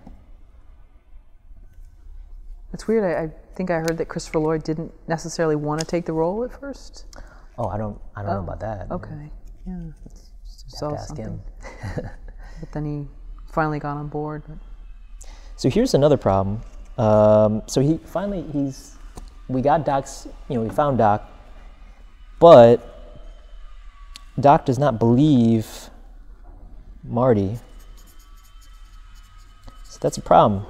It's weird. I think I heard that Christopher Lloyd didn't necessarily want to take the role at first. Oh, I don't know about that. Okay. Yeah. Have to ask him. But then he finally got on board. So here's another problem. So we got Doc's, we found Doc, but Doc does not believe Marty. So that's a problem.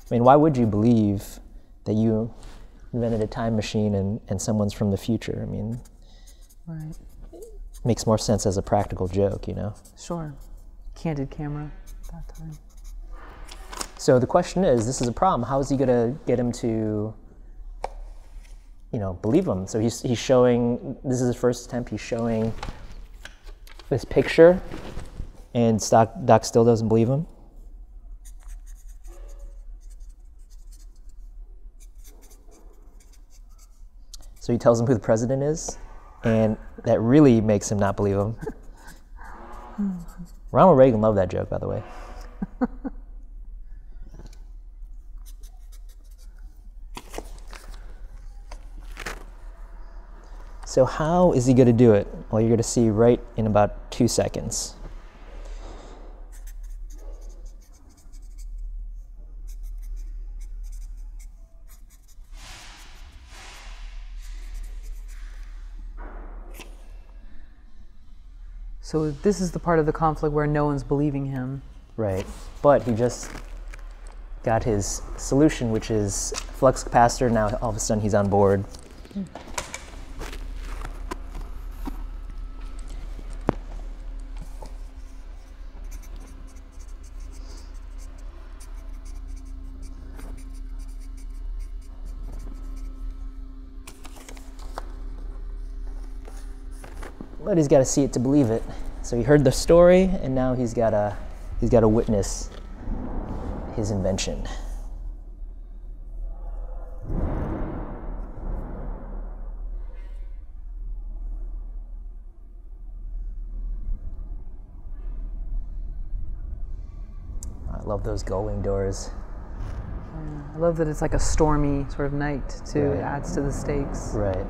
I mean, why would you believe that you invented a time machine and someone's from the future? I mean, right. Makes more sense as a practical joke, Sure. Candid camera at that time. So the question is, this is a problem. How is he going to get him to, believe him? So he's showing, this is his first attempt, he's showing this picture, and Doc still doesn't believe him. So he tells him who the president is, and that really makes him not believe him. Ronald Reagan loved that joke, by the way. So how is he going to do it? Well, you're going to see right in about 2 seconds. So this is the part of the conflict where no one's believing him. Right, but he just got his solution, which is flux capacitor. Now all of a sudden he's on board. But he's got to see it to believe it. So he heard the story, and now he's got to witness his invention. I love those gull-wing doors. Yeah, I love that it's like a stormy sort of night too. Right. It adds to the stakes. Right.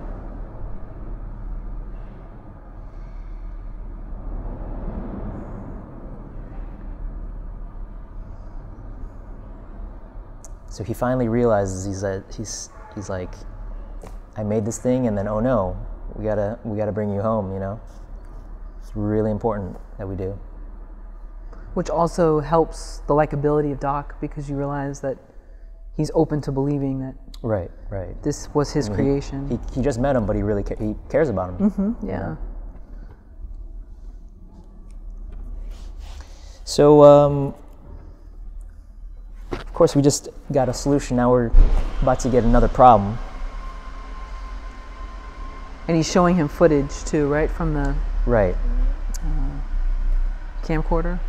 So he finally realizes he's like, I made this thing, and then oh no, we gotta bring you home. It's really important that we do. Which also helps the likability of Doc, because you realize that he's open to believing that Right. this was his creation. He just met him, but he really he cares about him. Mm-hmm, yeah. So, of course, we just got a solution. Now we're about to get another problem. And he's showing him footage too, right, from the camcorder.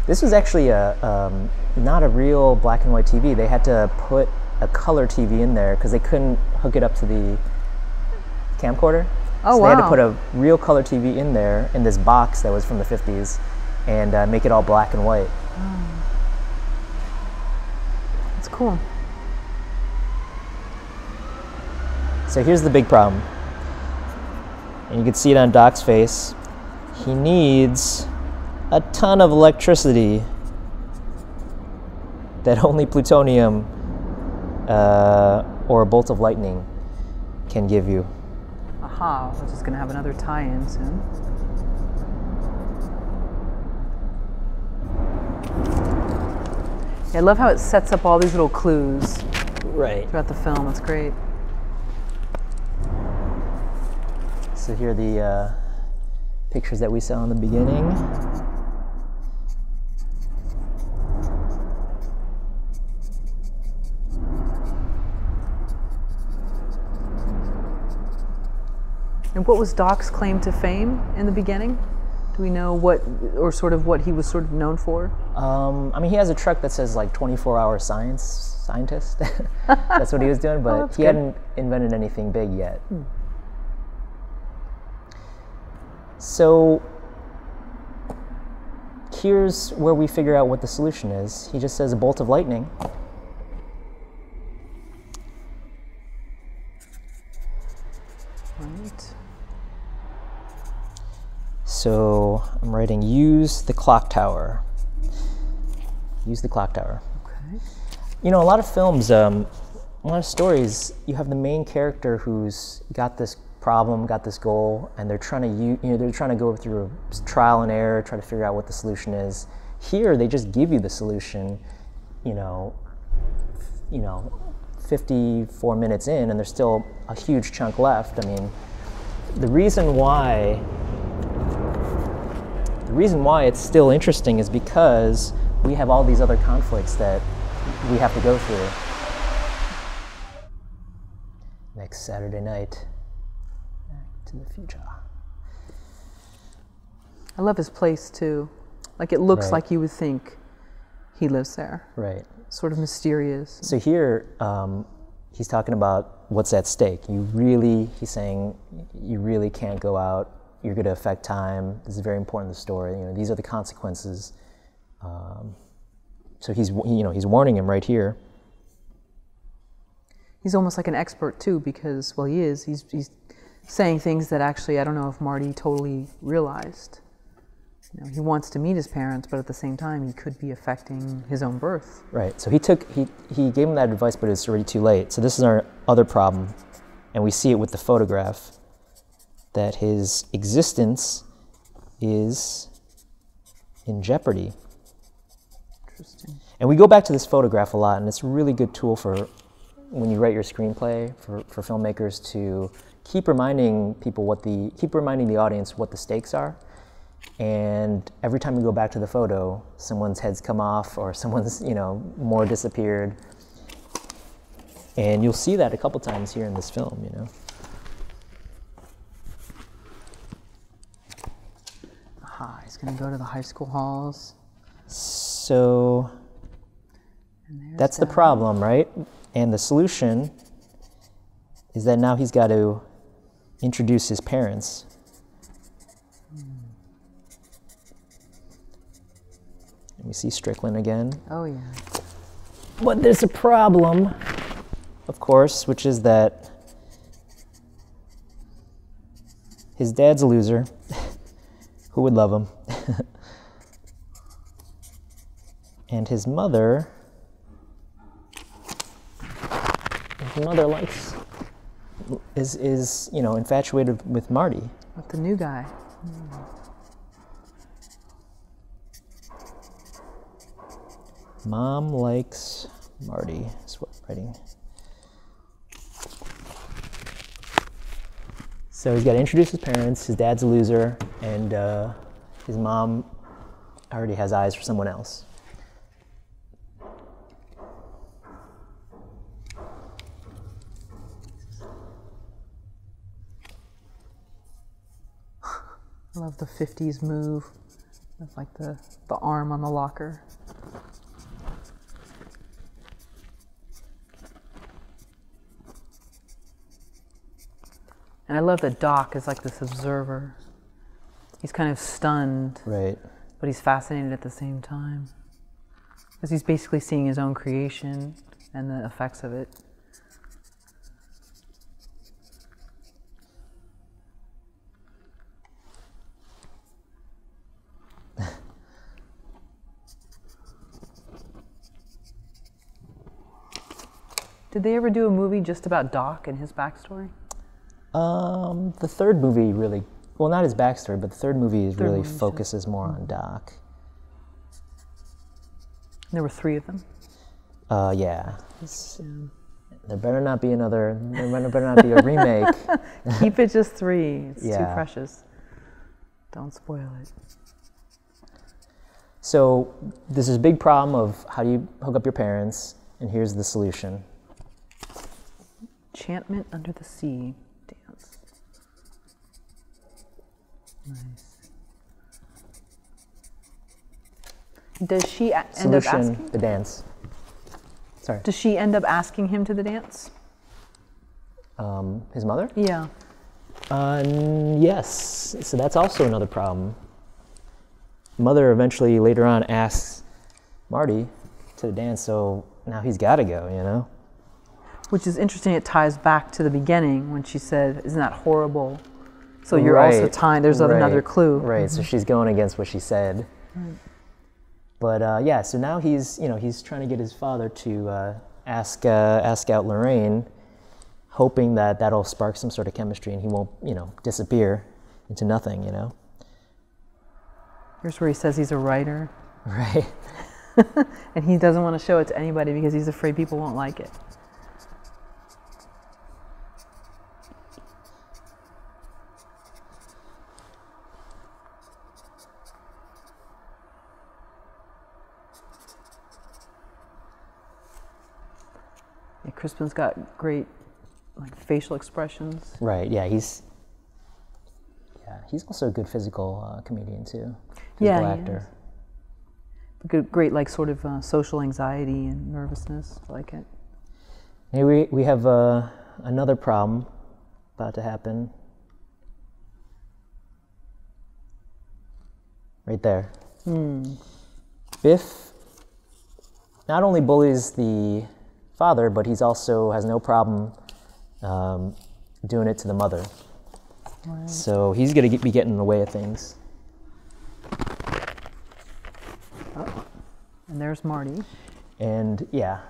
This was actually not a real black and white TV. They had to put a color TV in there because they couldn't hook it up to the camcorder. Oh, so wow. They had to put a real color TV in there in this box that was from the 50s and make it all black and white. Oh. That's cool. So here's the big problem. And you can see it on Doc's face. He needs a ton of electricity that only plutonium or a bolt of lightning can give you. Aha, we're just going to have another tie-in soon. Yeah, I love how it sets up all these little clues throughout the film. It's great. So here are the pictures that we saw in the beginning. And what was Doc's claim to fame in the beginning? Do we know what, or sort of what he was sort of known for? I mean, he has a truck that says like 24-hour science scientist. That's what he was doing, but he hadn't invented anything big yet. So here's where we figure out what the solution is. He just says a bolt of lightning. Right. So I'm writing use the clock tower. Use the clock tower. Okay. You know, a lot of films, a lot of stories, you have the main character who's got this problem, got this goal, and they're trying to they're trying to go through a trial and error, try to figure out what the solution is. Here, they just give you the solution, 54 minutes in, and there's still a huge chunk left. I mean, the reason why it's still interesting is because we have all these other conflicts that we have to go through. Next Saturday night, Back to the Future. I love his place too. Like it looks like you would think he lives there. Right. Sort of mysterious. So here, he's talking about what's at stake. He's saying, you really can't go out. You're going to affect time. This is very important in the story. These are the consequences. So he's warning him right here. He's almost like an expert too, because he is. He's saying things that actually I don't know if Marty totally realized. He wants to meet his parents, but at the same time, he could be affecting his own birth. Right. So he gave him that advice, but it's already too late. So this is our other problem, and we see it with the photograph, that his existence is in jeopardy. Interesting. And we go back to this photograph a lot, and it's a really good tool for when you write your screenplay for filmmakers to keep reminding the audience what the stakes are. And every time we go back to the photo, someone's head's come off or someone's, more disappeared. And you'll see that a couple times here in this film, Aha, he's going to go to the high school halls. So that's the problem, right? And the solution is that now he's got to introduce his parents. We see Strickland again. Oh, yeah. But there's a problem, of course, which is that his dad's a loser. Who would love him? And his mother is infatuated with Marty. With the new guy. Mom likes Marty, is what I'm writing. So he's got to introduce his parents, his dad's a loser, and his mom already has eyes for someone else. I love the 50s move of like the arm on the locker. And I love that Doc is like this observer. He's kind of stunned, right? But he's fascinated at the same time. Because he's basically seeing his own creation and the effects of it. Did they ever do a movie just about Doc and his backstory? The third movie really, well, not his backstory, but the third movie really focuses more on Doc. There were 3 of them? Yeah. There better not be a remake. Keep it just 3. It's too Yeah. precious. Don't spoil it. So there's this big problem of how do you hook up your parents, and here's the solution. Enchantment Under the Sea dance. Nice. Does she end up asking? The dance. Sorry. Does she end up asking him to the dance? His mother? Yeah. Yes. So that's also another problem. Mother eventually later on asks Marty to the dance, so now he's got to go, you know? Which is interesting. It ties back to the beginning when she said, "Isn't that horrible?" So you're also tying. There's another clue. Right. So she's going against what she said. Right. But yeah. So now he's trying to get his father to ask out Lorraine, hoping that that'll spark some sort of chemistry and he won't disappear into nothing. You know. Here's where he says he's a writer. Right. And he doesn't want to show it to anybody because he's afraid people won't like it. Yeah, Crispin's got great facial expressions. Right. Yeah. He's also a good physical comedian too. Physical actor. Great, sort of social anxiety and nervousness. I like it. Hey, we have another problem about to happen. Right there. Biff not only bullies the father, but he's also has no problem doing it to the mother. Right. So he's going to be getting in the way of things. And there's Marty. And yeah.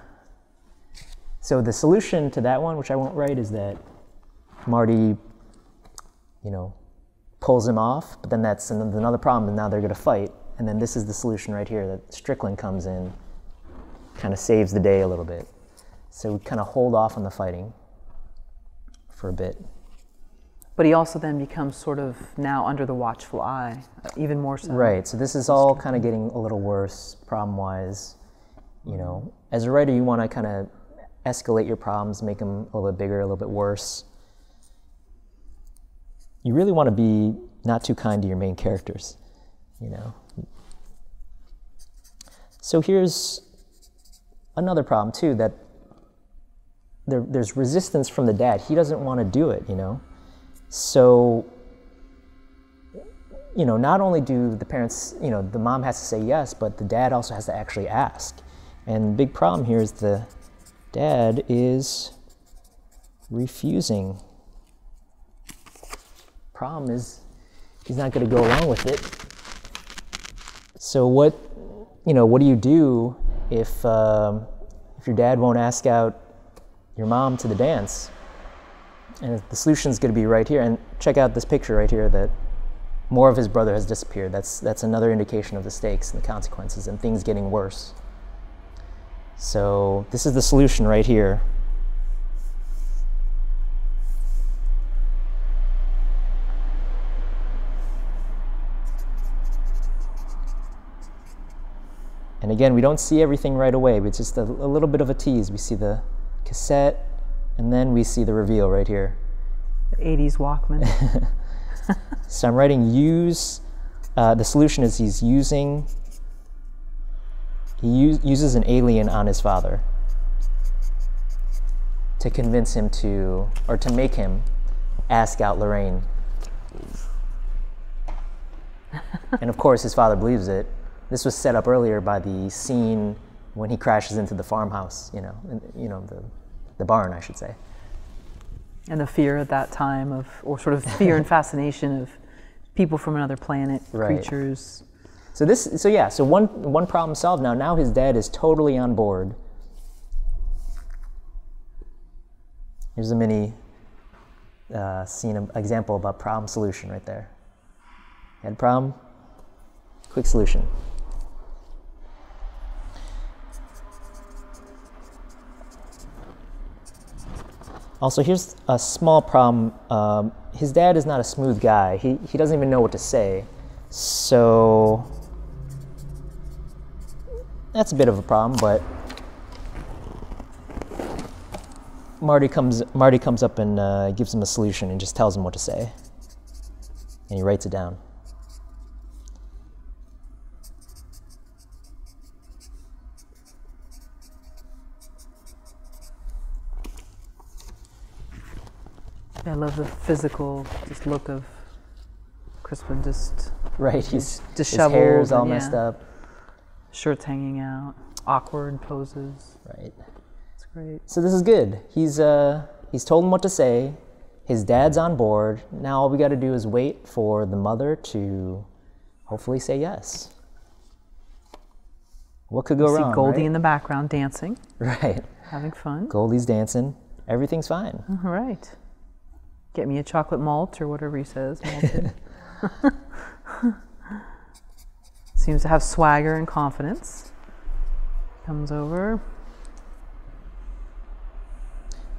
So the solution to that one, which I won't write, is that Marty, pulls him off, but then that's another problem, and now they're going to fight. And then this is the solution right here, that Strickland comes in, kind of saves the day a little bit. So we kind of hold off on the fighting for a bit. But he also then becomes sort of now under the watchful eye, even more so. Right, so this is all kind of getting a little worse problem-wise. As a writer, you want to kind of escalate your problems, make them a little bit bigger, a little bit worse. You really want to be not too kind to your main characters, So here's another problem too, that there's resistance from the dad. He doesn't want to do it, So, not only do the parents, the mom has to say yes, but the dad also has to actually ask. And the big problem here is the dad is refusing. Problem is, he's not going to go along with it. So what do you do if your dad won't ask out your mom to the dance? And the solution is going to be right here. And check out this picture right here, that more of his brother has disappeared. That's another indication of the stakes and the consequences and things getting worse. So this is the solution right here. And again, we don't see everything right away, but it's just a little bit of a tease. We see the cassette, and then we see the reveal right here. The 80s Walkman. So I'm writing the solution is he uses an alien on his father to convince him to make him ask out Lorraine. And of course his father believes it. This was set up earlier by the scene when he crashes into the farmhouse, the barn, I should say. And the fear at that time or sort of fear and fascination of people from another planet, right. Creatures. So one problem solved now. Now his dad is totally on board. Here's a mini example about problem solution right there. Had problem, quick solution. Also, here's a small problem. His dad is not a smooth guy. He doesn't even know what to say. So that's a bit of a problem, but Marty comes up and gives him a solution and just tells him what to say. And he writes it down. Yeah, I love the physical just look of Crispin, just right. He's disheveled. His hair's all messed up. Shirt's hanging out. Awkward poses. Right. It's great. So this is good. He's told him what to say. His dad's on board. Now all we got to do is wait for the mother to hopefully say yes. What could go wrong? See Goldie right? in the background dancing. Right. Having fun. Goldie's dancing. Everything's fine. All right. Get me a chocolate malt or whatever he says. Malted. Seems to have swagger and confidence. Comes over.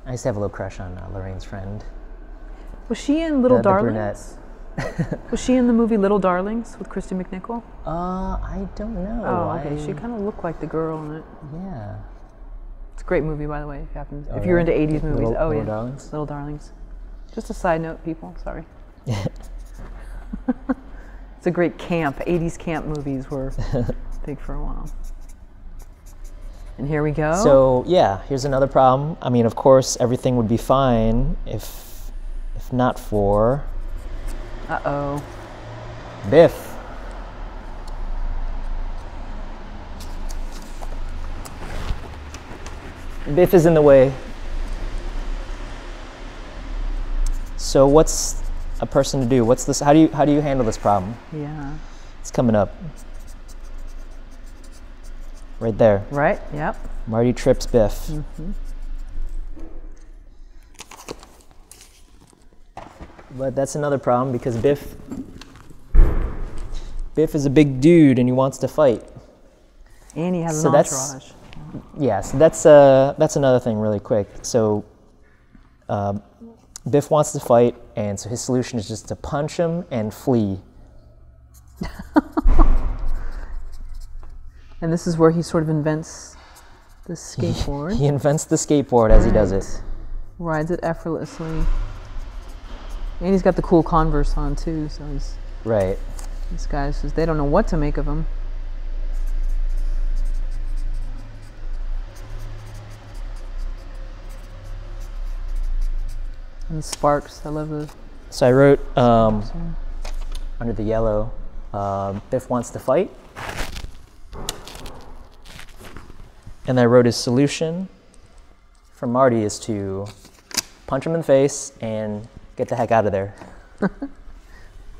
I used to have a little crush on Lorraine's friend. Was she in Little The Darlings? Was she in the movie Little Darlings with Christy McNichol? I don't know. Oh, okay. She kind of looked like the girl in it. Yeah. It's a great movie, by the way, if you're into 80s movies. Little Darlings? Little Darlings. Just a side note, people. Sorry. It's a great camp. 80s camp movies were big for a while. And here we go. So, yeah, here's another problem. I mean, of course, everything would be fine if not for... Uh-oh. Biff. Biff is in the way. So what's a person to do? What's this? How do you handle this problem? Yeah. It's coming up. Right there. Right. Yep. Marty trips Biff. Mm-hmm. But that's another problem because Biff is a big dude and he wants to fight. And he has So an that's- entourage. Yeah, so that's another thing really quick. So Biff wants to fight, and so his solution is just to punch him and flee. And this is where he sort of invents the skateboard. He invents the skateboard as he does it. Rides it effortlessly. And he's got the cool Converse on too, so Right. these guys just, they don't know what to make of him. And the sparks, I love the... So I wrote under the yellow, Biff wants to fight. And I wrote his solution for Marty is to punch him in the face and get the heck out of there.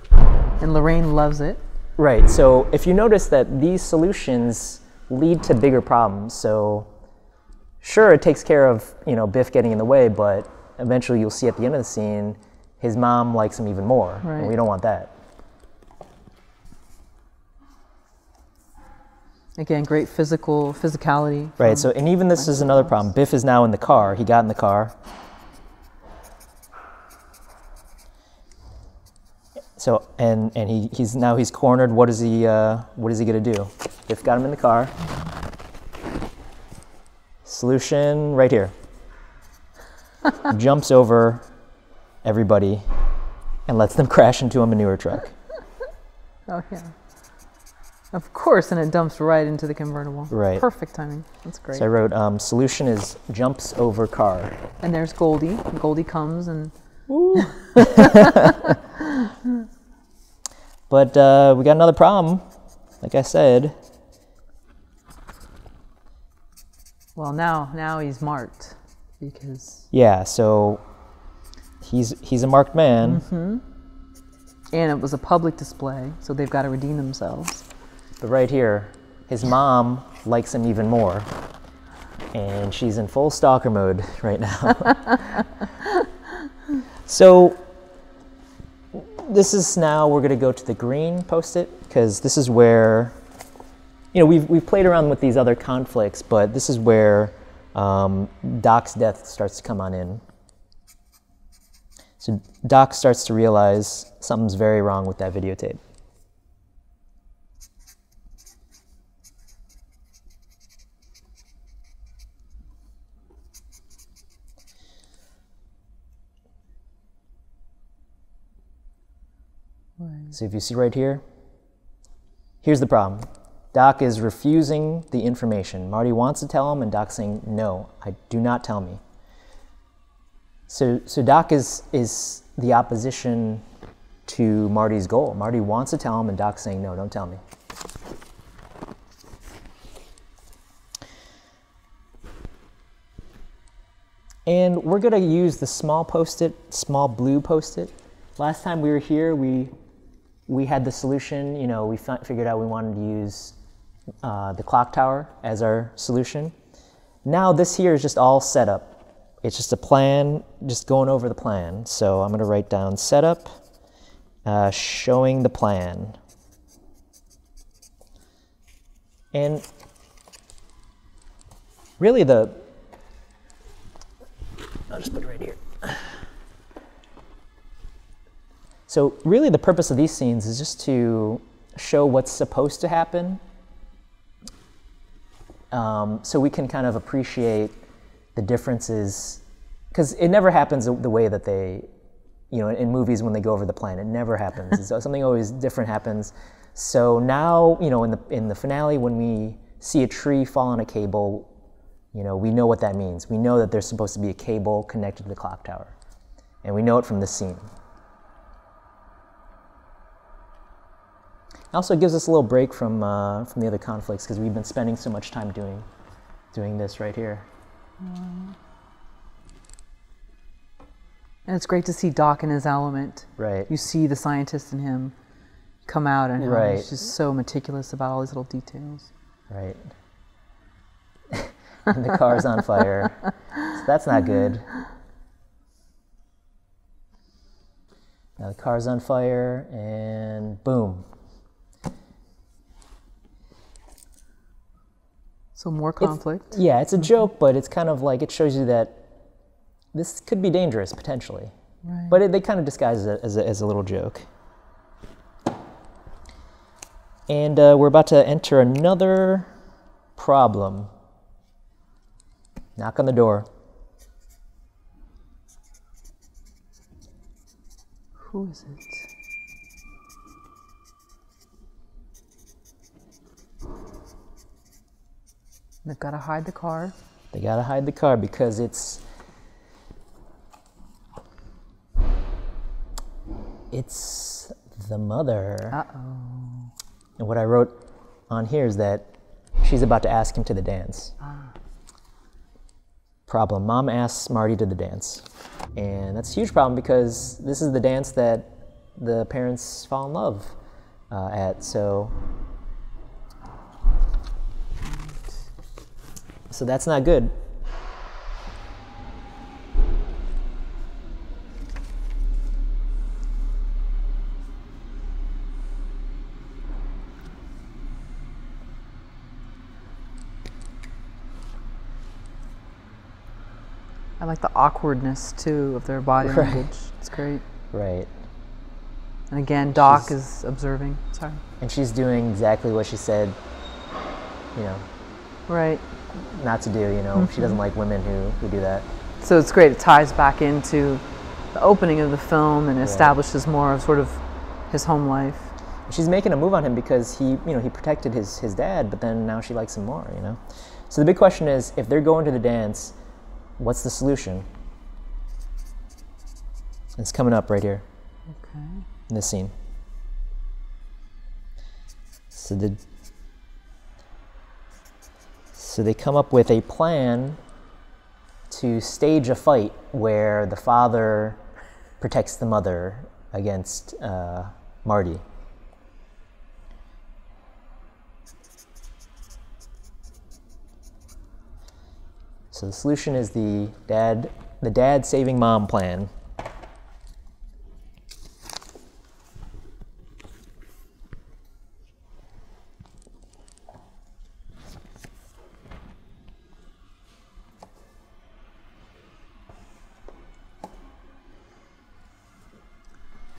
And Lorraine loves it. Right, so if you notice that these solutions lead to bigger problems, so sure it takes care of, Biff getting in the way, but eventually you'll see at the end of the scene, his mom likes him even more, Right. and we don't want that. Again, great physicality. Right, so, and even this is another problem. Biff is now in the car, he got in the car. So, and he's cornered, what is he gonna do? Biff got him in the car. Solution right here. Jumps over everybody and lets them crash into a manure truck. Oh, yeah. Of course, and it dumps right into the convertible. Right. Perfect timing. That's great. So I wrote, solution is jumps over car. And there's Goldie. Goldie comes and... But we got another problem, like I said. Well, now he's marked because... Yeah, so he's a marked man. Mm-hmm. And it was a public display, so they've got to redeem themselves. But right here, his mom likes him even more. And she's in full stalker mode right now. So this is now, we're going to go to the green post-it, because this is where, we've played around with these other conflicts, but this is where Doc's death starts to come on in. So Doc starts to realize something's very wrong with that videotape. So if you see right here, here's the problem. Doc is refusing the information. Marty wants to tell him, and Doc's saying, no, do not tell me. So Doc is the opposition to Marty's goal. Marty wants to tell him, and Doc's saying, no, don't tell me. And we're going to use the small Post-it, small blue Post-it. Last time we were here, we had the solution. You know, we figured out we wanted to use the clock tower as our solution. Now this here is just all setup. It's just a plan, just going over the plan. So I'm going to write down setup, showing the plan. And really I'll just put it right here. So really the purpose of these scenes is just to show what's supposed to happen, so we can kind of appreciate the differences, because it never happens the way that they, you know, in movies when they go over the plan, it never happens. So something always different happens. So now, you know, in the finale, when we see a tree fall on a cable, you know, we know what that means. We know that there's supposed to be a cable connected to the clock tower, and we know it from this scene. It also gives us a little break from the other conflicts, because we've been spending so much time doing this right here. And it's great to see Doc in his element. Right. You see the scientist in him come out, and how he's just so meticulous about all these little details. Right. And the car's on fire. So that's not good. Now the car's on fire, and boom. So more conflict. It's a joke, but it's kind of like, it shows you that this could be dangerous, potentially. Right. But they kind of disguise it as a little joke. And we're about to enter another problem. Knock on the door. Who is it? They've got to hide the car. They got to hide the car because it's the mother. Uh-oh. And what I wrote on here is that she's about to ask him to the dance. Problem. Mom asks Marty to the dance. And that's a huge problem because this is the dance that the parents fall in love at. So that's not good. I like the awkwardness, too, of their body language. It's great. Right. And again, Doc is observing. Sorry. And she's doing exactly what she said, you know, right, not to do, you know. She doesn't like women who do that. So it's great. It ties back into the opening of the film and establishes more of sort of his home life. She's making a move on him because he protected his dad, but then now she likes him more, you know. So the big question is, if they're going to the dance, what's the solution? It's coming up right here. Okay. In this scene. So they come up with a plan to stage a fight where the father protects the mother against Marty. So the solution is the dad saving mom plan.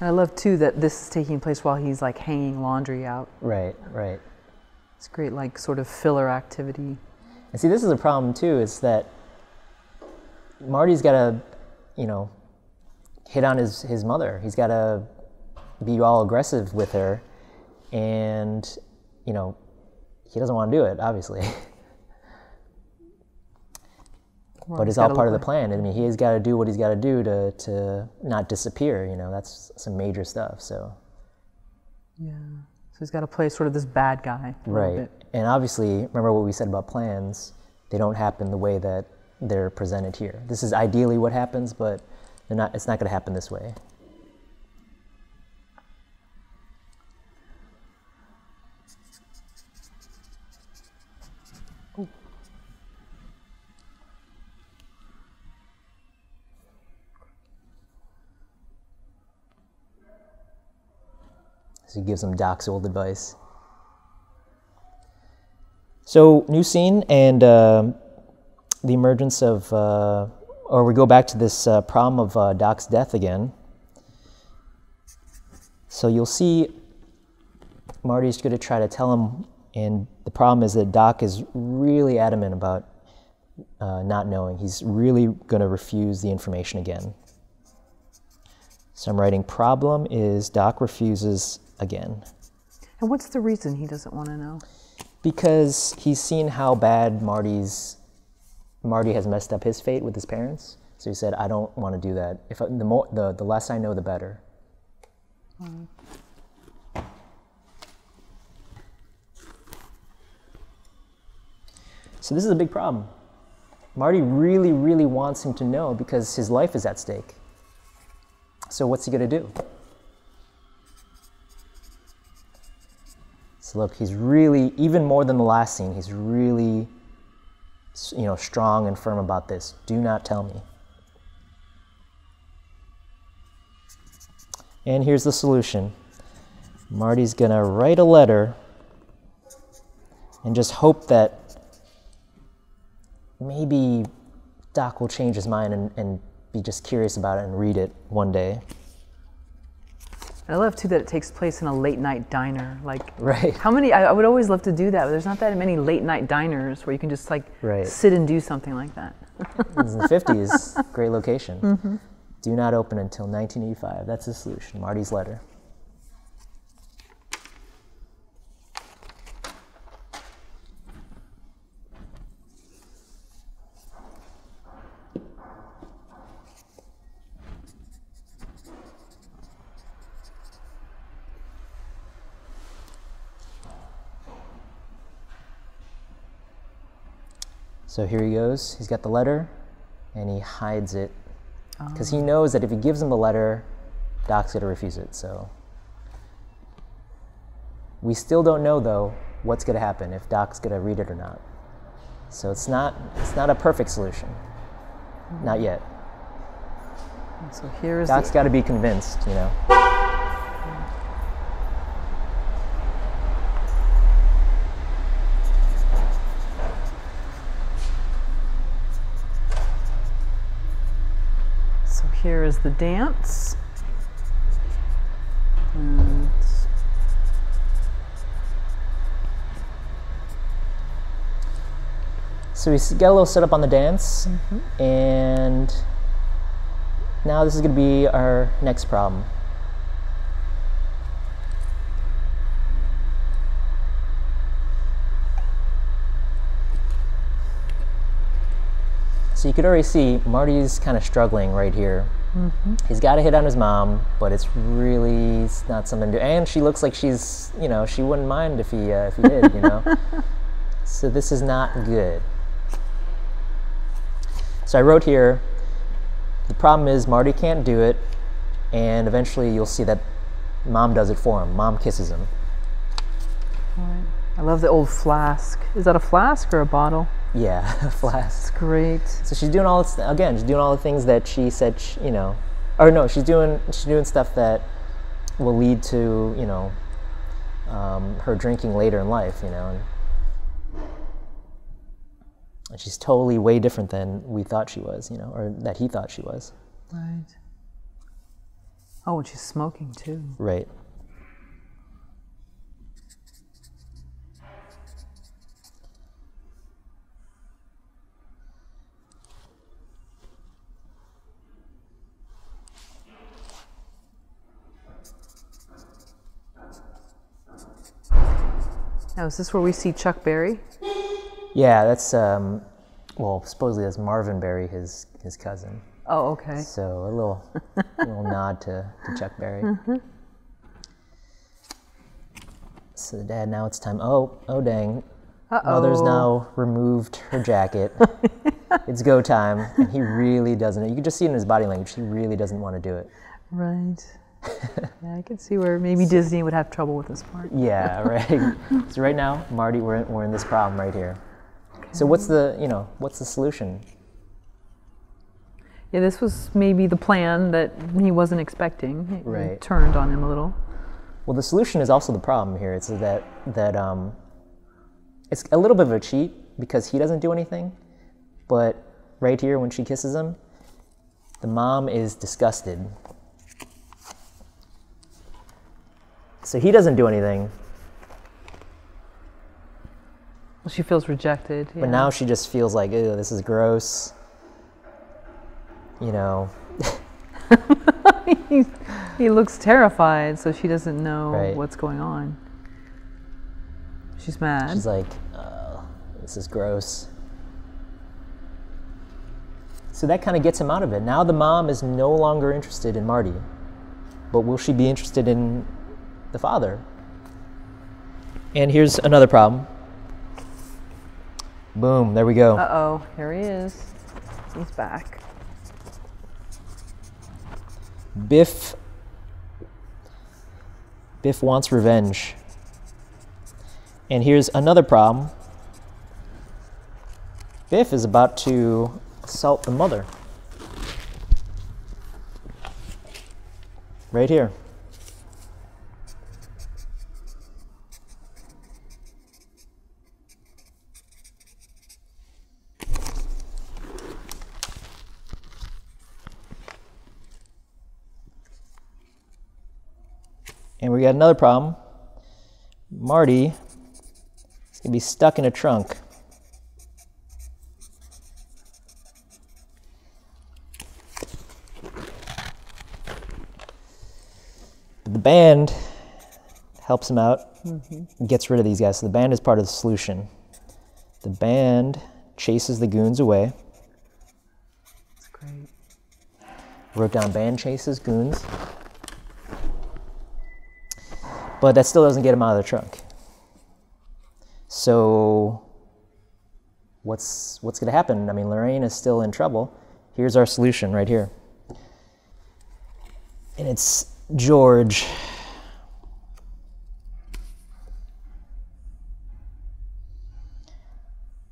And I love too that this is taking place while he's like hanging laundry out. Right, right. It's great, like sort of filler activity. And see, this is a problem too, is that Marty's got to, you know, hit on his mother. He's got to be all aggressive with her, and, you know, he doesn't want to do it, obviously. but it's all part of the plan. I mean, he's got to do what he's got to do to not disappear. You know, that's some major stuff. So. Yeah. So he's got to play sort of this bad guy. Right. And obviously, remember what we said about plans? They don't happen the way that they're presented here. This is ideally what happens, but they're not. It's not going to happen this way. So he gives him Doc's old advice. So, new scene, and the emergence of, or we go back to this problem of Doc's death again. So you'll see Marty's going to try to tell him, and the problem is that Doc is really adamant about not knowing. He's really going to refuse the information again. So I'm writing, problem is Doc refuses again. And what's the reason he doesn't want to know? Because he's seen how bad Marty has messed up his fate with his parents. So he said, I don't want to do that. If the less I know, the better. So this is a big problem. Marty really, really wants him to know because his life is at stake. So what's he going to do? So look, he's really, even more than the last scene, he's really, strong and firm about this. Do not tell me. And here's the solution. Marty's going to write a letter and just hope that maybe Doc will change his mind and be just curious about it and read it one day. I love, too, that it takes place in a late-night diner. Like, right. How many, I would always love to do that, but there's not that many late-night diners where you can just, sit and do something like that. It's in the 50s, great location. Mm-hmm. Do not open until 1985. That's the solution. Marty's letter. So here he goes. He's got the letter, and he hides it because he knows that if he gives him the letter, Doc's going to refuse it. So we still don't know, though, what's going to happen, if Doc's going to read it or not. So it's not a perfect solution. Not yet. So here is Doc's got to be convinced, Here is the dance. And so we got a little set up on the dance, and now this is going to be our next problem. So you could already see Marty's kind of struggling right here. Mm-hmm. He's got a hit on his mom, but it's not something to do. And she looks like she's, she wouldn't mind if he did, So this is not good. So I wrote here, the problem is Marty can't do it, and eventually you'll see that Mom does it for him. Mom kisses him. Right. I love the old flask. Is that a flask or a bottle? Yeah, a flask. It's great. So she's doing all this again. She's doing all the things that she said, or no, she's doing stuff that will lead to, her drinking later in life, and she's totally way different than we thought she was, or that he thought she was. Right. Oh, and she's smoking too. Right. Now, is this where we see Chuck Berry? Yeah, that's well, supposedly that's Marvin Berry, his cousin. Oh, okay. So a little nod to Chuck Berry. So the dad, now it's time. Oh dang. Mother's now removed her jacket. It's go time, and he really doesn't. You can just see it in his body language. He really doesn't want to do it. Right. Yeah, I could see where maybe Disney would have trouble with this part. Yeah, right. So right now, Marty, we're in this problem right here. Okay. So what's the solution? Yeah, this was maybe the plan that he wasn't expecting. Right. It turned on him a little. Well, the solution is also the problem here. It's that it's a little bit of a cheat because he doesn't do anything, but right here when she kisses him, the mom is disgusted. So he doesn't do anything. Well, she feels rejected. Yeah. But now she just feels like, ew, this is gross. You know. He looks terrified, so she doesn't know what's going on. She's mad. She's like, this is gross. So that kind of gets him out of it. Now the mom is no longer interested in Marty. But will she be interested in the father? And here's another problem. Boom, there we go. Uh-oh, here he is. He's back. Biff wants revenge. And here's another problem. Biff is about to assault the mother. Right here. And we got another problem. Marty is going to be stuck in a trunk. But the band helps him out, gets rid of these guys. So the band is part of the solution. The band chases the goons away. That's great. Wrote down band chases goons. But that still doesn't get him out of the trunk. So what's going to happen? I mean, Lorraine is still in trouble. Here's our solution right here. And it's George.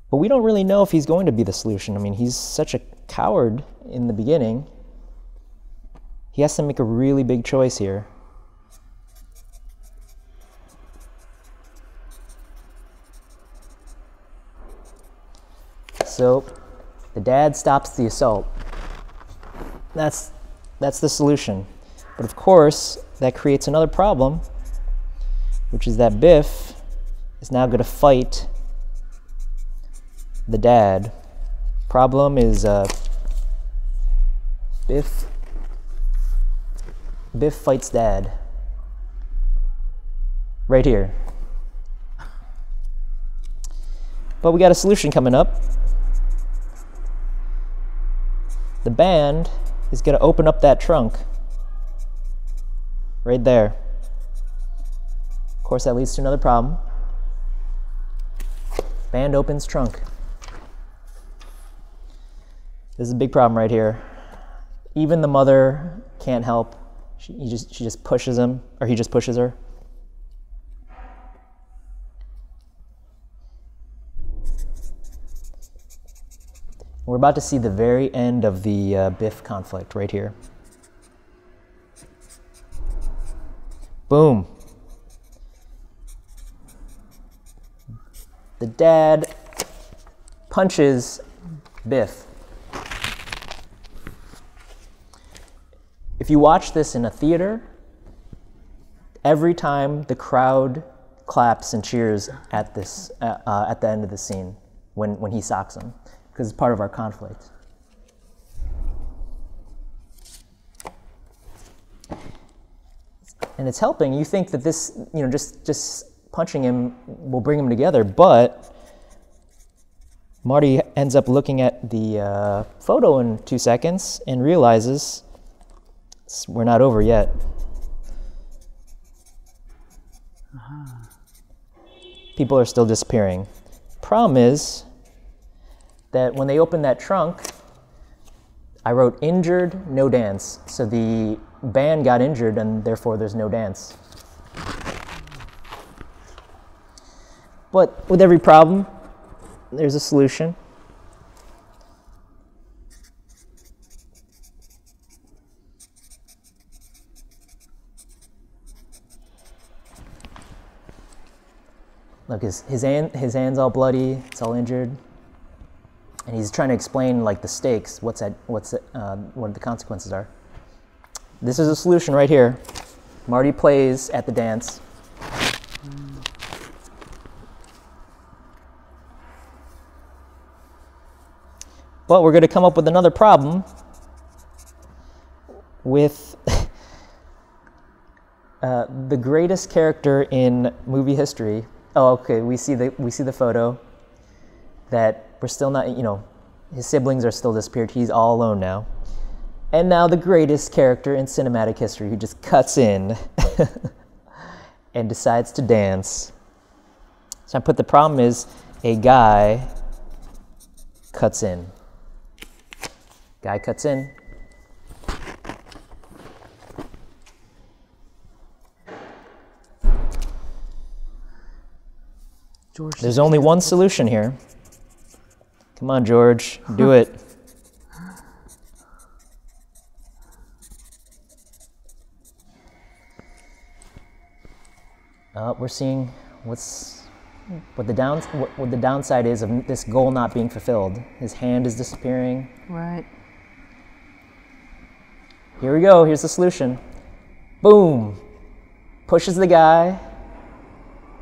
But we don't really know if he's going to be the solution. I mean, he's such a coward in the beginning. He has to make a really big choice here. So the dad stops the assault. That's the solution. But of course, that creates another problem, which is that Biff is now going to fight the dad. Problem is Biff fights dad. Right here. But we got a solution coming up. The band is going to open up that trunk. Right there. Of course, that leads to another problem. Band opens trunk. This is a big problem right here. Even the mother can't help. She just pushes him, or he just pushes her. We're about to see the very end of the Biff conflict right here. Boom. The dad punches Biff. If you watch this in a theater, every time the crowd claps and cheers at this at the end of the scene when he socks him, because it's part of our conflict. And it's helping. You think that this, just punching him will bring him together, but Marty ends up looking at the photo in 2 seconds and realizes we're not over yet. People are still disappearing. Problem is that when they opened that trunk, I wrote injured, no dance. So the band got injured and therefore there's no dance. But with every problem, there's a solution. Look, his hand's all bloody, it's all injured. And he's trying to explain like the stakes, what the consequences are. This is a solution right here. Marty plays at the dance. But we're going to come up with another problem with the greatest character in movie history. Oh, okay. We see the photo that we're still not. His siblings are still disappeared. He's all alone now. And now the greatest character in cinematic history who just cuts in and decides to dance. So I put the problem is a guy cuts in. Guy cuts in. George, there's only one solution here. Come on, George, do it. We're seeing what the downside is of this goal not being fulfilled. His hand is disappearing. Right. Here we go. Here's the solution. Boom. Pushes the guy.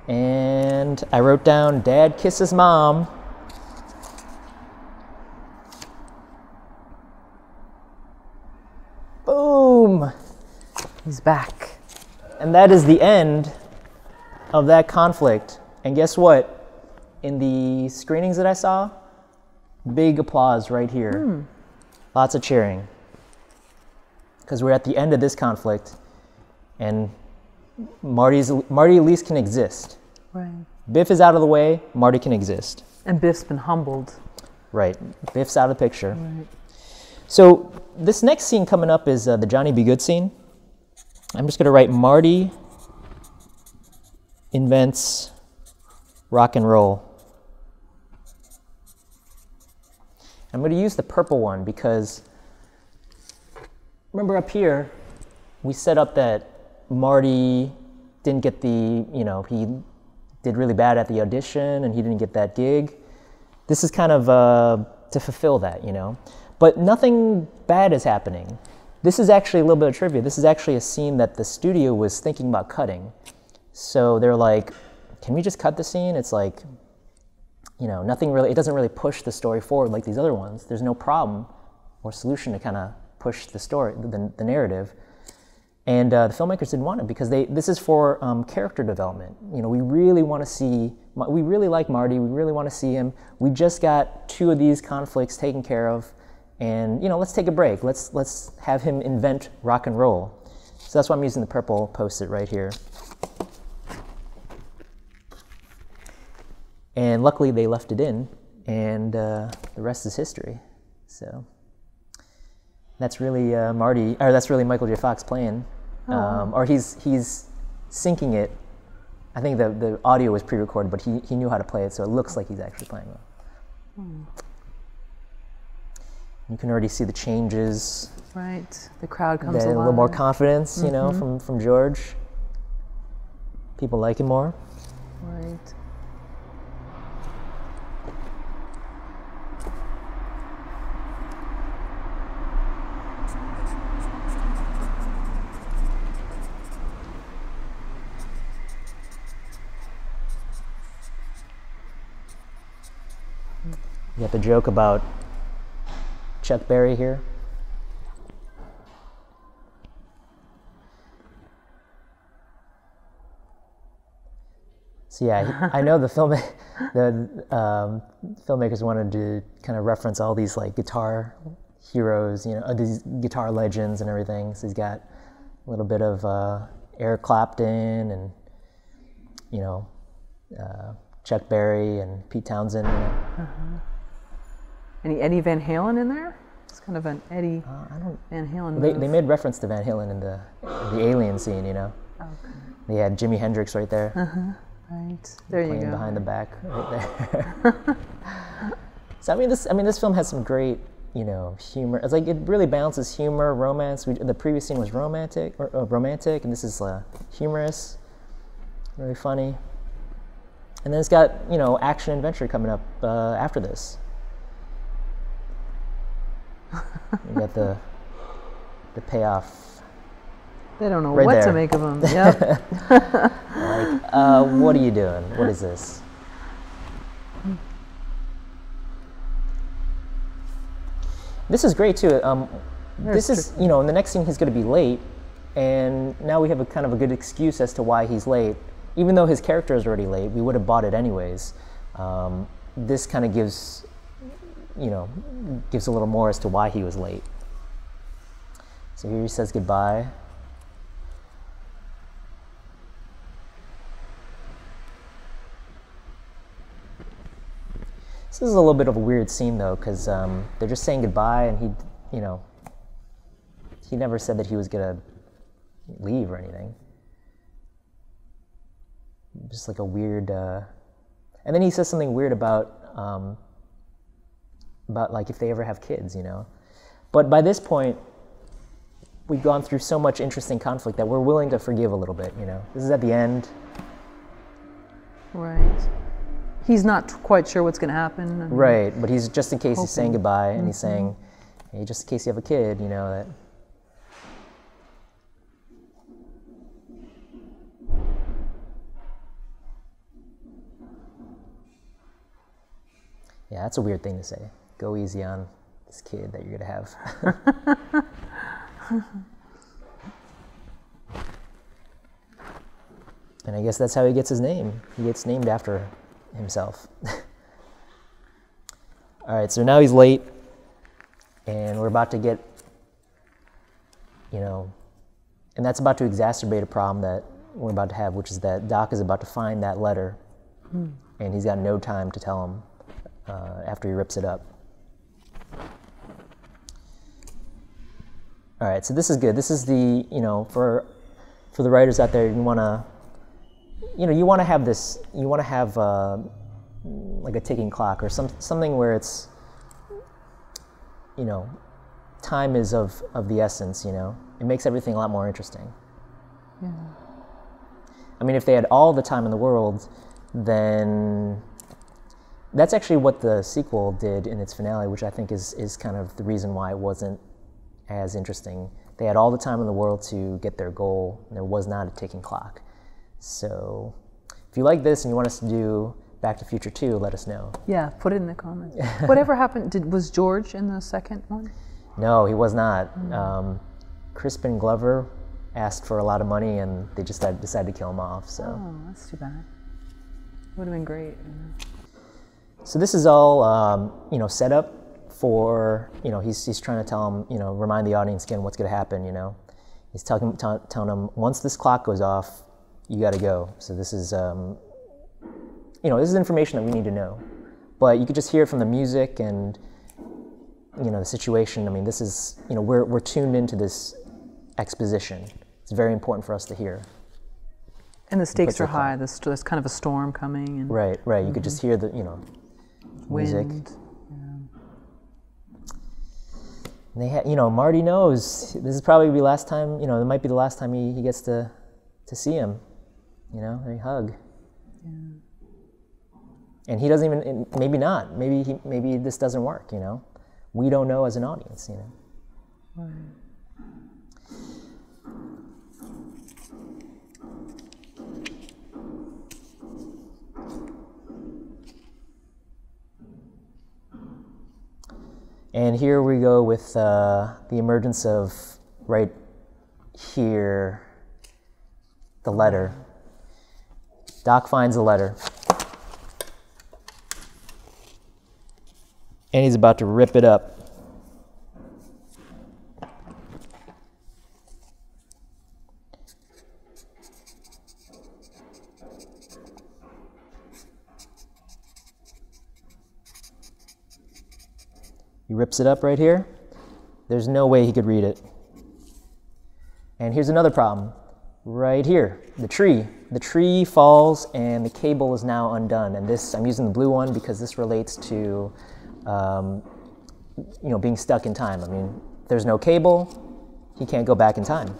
And I wrote down, Dad kisses Mom. Boom. He's back. And that is the end of that conflict. And guess what? In the screenings that I saw, big applause right here. Lots of cheering. Because we're at the end of this conflict, and Marty at least can exist. Right. Biff is out of the way, Marty can exist. And Biff's been humbled. Right. Biff's out of the picture. Right. So this next scene coming up is the Johnny Be Good scene. I'm just going to write Marty invents rock and roll. I'm going to use the purple one because remember up here, we set up that Marty didn't get the, he did really bad at the audition and he didn't get that gig. This is kind of to fulfill that, But nothing bad is happening. This is actually a little bit of trivia. This is actually a scene that the studio was thinking about cutting. So they're like, can we just cut the scene? It's like, nothing really, it doesn't really push the story forward like these other ones. There's no problem or solution to kind of push the story, the narrative. And the filmmakers didn't want it because this is for character development. We really want to see, we really like Marty, we really want to see him. We just got 2 of these conflicts taken care of, and let's take a break. Let's have him invent rock and roll. So that's why I'm using the purple post-it right here. And luckily they left it in, and the rest is history. So that's really that's really Michael J. Fox playing. Or he's syncing it. I think the audio was pre-recorded, but he knew how to play it, so it looks like he's actually playing it. You can already see the changes. Right. The crowd comes alive. A little more confidence, from George. People like him more. Right. You got the joke about Chuck Berry here. So yeah, I know the filmmakers wanted to kind of reference all these like guitar heroes, you know, these guitar legends and everything. So he's got a little bit of Eric Clapton and, you know, Chuck Berry and Pete Townsend. You know. Any Eddie Van Halen in there? It's kind of an Eddie Van Halen move. They made reference to Van Halen in the Alien scene, you know. Okay. They had Jimi Hendrix right there. Right. There you go. Behind the back right there. So I mean this film has some great, you know, humor. It's like it really balances humor, romance. The previous scene was romantic, and this is humorous, really funny. And then it's got, you know, action adventure coming up after this. You got the payoff. They don't know right what there. to make of them. Yep. Like, what are you doing? What is this? This is great too. This is, you know, in the next scene he's going to be late, and now we have a kind of a good excuse as to why he's late. Even though his character is already late, we would have bought it anyways. This kind of gives, you know, gives a little more as to why he was late. So here he says goodbye. This is a little bit of a weird scene though, because they're just saying goodbye, and he, you know, he never said that he was gonna leave or anything. Just like a weird, and then he says something weird about like if they ever have kids, you know. But by this point, we've gone through so much interesting conflict that we're willing to forgive a little bit, you know. This is at the end. Right. He's not quite sure what's going to happen. Right, but he's just in case he's saying goodbye, and he's saying, hey, just in case you have a kid, you know, that. Yeah, that's a weird thing to say. Go easy on this kid that you're going to have. And I guess that's how he gets his name. He gets named after himself. All right, so now he's late, and we're about to get, you know, and that's about to exacerbate a problem that we're about to have, which is that Doc is about to find that letter, and he's got no time to tell him after he rips it up. All right, so this is good. This is the, you know, for the writers out there, you want to, you know, you want to have this, you want to have like a ticking clock or something where it's, you know, time is of the essence, you know. It makes everything a lot more interesting. Yeah. I mean, if they had all the time in the world, then that's actually what the sequel did in its finale, which I think is kind of the reason why it wasn't as interesting. They had all the time in the world to get their goal, and there was not a ticking clock. So if you like this and you want us to do Back to the Future 2, let us know. Yeah, put it in the comments. Whatever happened, was George in the second one? No, he was not. Crispin Glover asked for a lot of money, and they just decided to kill him off. So. Oh, that's too bad. Would have been great. So this is all, you know, set up for, you know, he's trying to tell him, you know, remind the audience again what's going to happen, you know. He's telling him, once this clock goes off, you got to go. So this is, you know, this is information that we need to know. But you could just hear it from the music and, you know, the situation. I mean, this is, you know, we're tuned into this exposition. It's very important for us to hear. And the stakes are high. There's kind of a storm coming. And right. You could just hear the, you know, music. Wind. And they you know, Marty knows this is probably the last time, you know, it might be the last time he gets to see him, you know, they hug. Yeah. And he doesn't even, maybe not, maybe this doesn't work, you know. We don't know as an audience, you know. Right. And here we go with the emergence of, right here, the letter. Doc finds the letter. And he's about to rip it up. He rips it up right here. There's no way he could read it. And here's another problem. Right here, the tree. The tree falls and the cable is now undone. And this, I'm using the blue one because this relates to, being stuck in time. I mean, if there's no cable, he can't go back in time.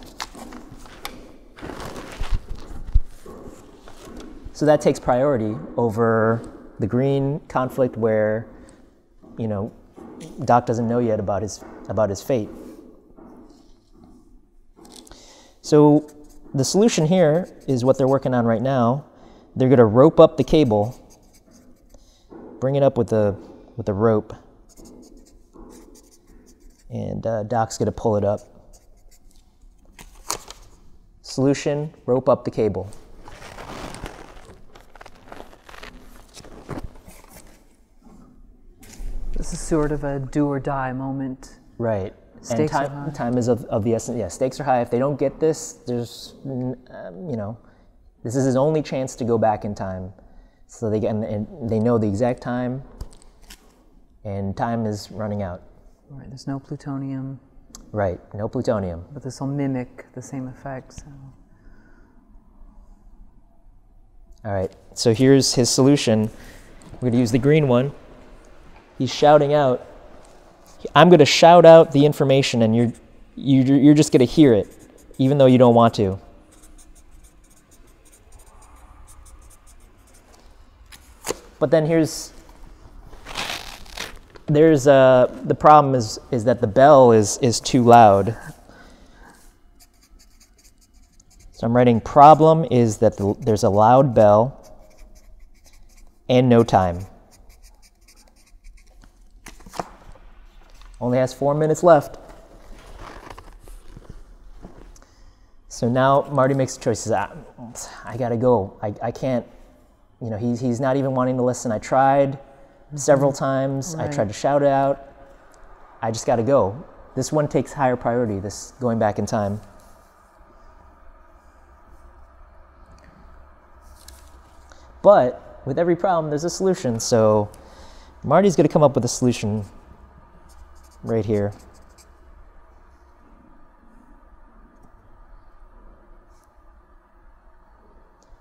So that takes priority over the green conflict where, Doc doesn't know yet about his fate. So the solution here is what they're working on right now. They're going to rope up the cable, bring it up with a rope, and Doc's going to pull it up. Solution: rope up the cable. This is sort of a do or die moment. Right. Stakes and are high. Time is of the essence. Yeah, stakes are high. If they don't get this, there's, this is his only chance to go back in time. So they know the exact time, and time is running out. Right. There's no plutonium. Right. No plutonium. But this will mimic the same effect. So. All right. So here's his solution. We're going to use the green one. He's shouting out. I'm going to shout out the information, and you're just going to hear it, even though you don't want to. But then the problem is that the bell is too loud. So I'm writing problem is that there's a loud bell and no time. Only has 4 minutes left. So now Marty makes a choice. He says, I gotta go. I can't, he's not even wanting to listen. I tried several times. Right. I tried to shout it out. I just gotta go. This one takes higher priority, this going back in time. But with every problem, there's a solution. So Marty's gonna come up with a solution right here.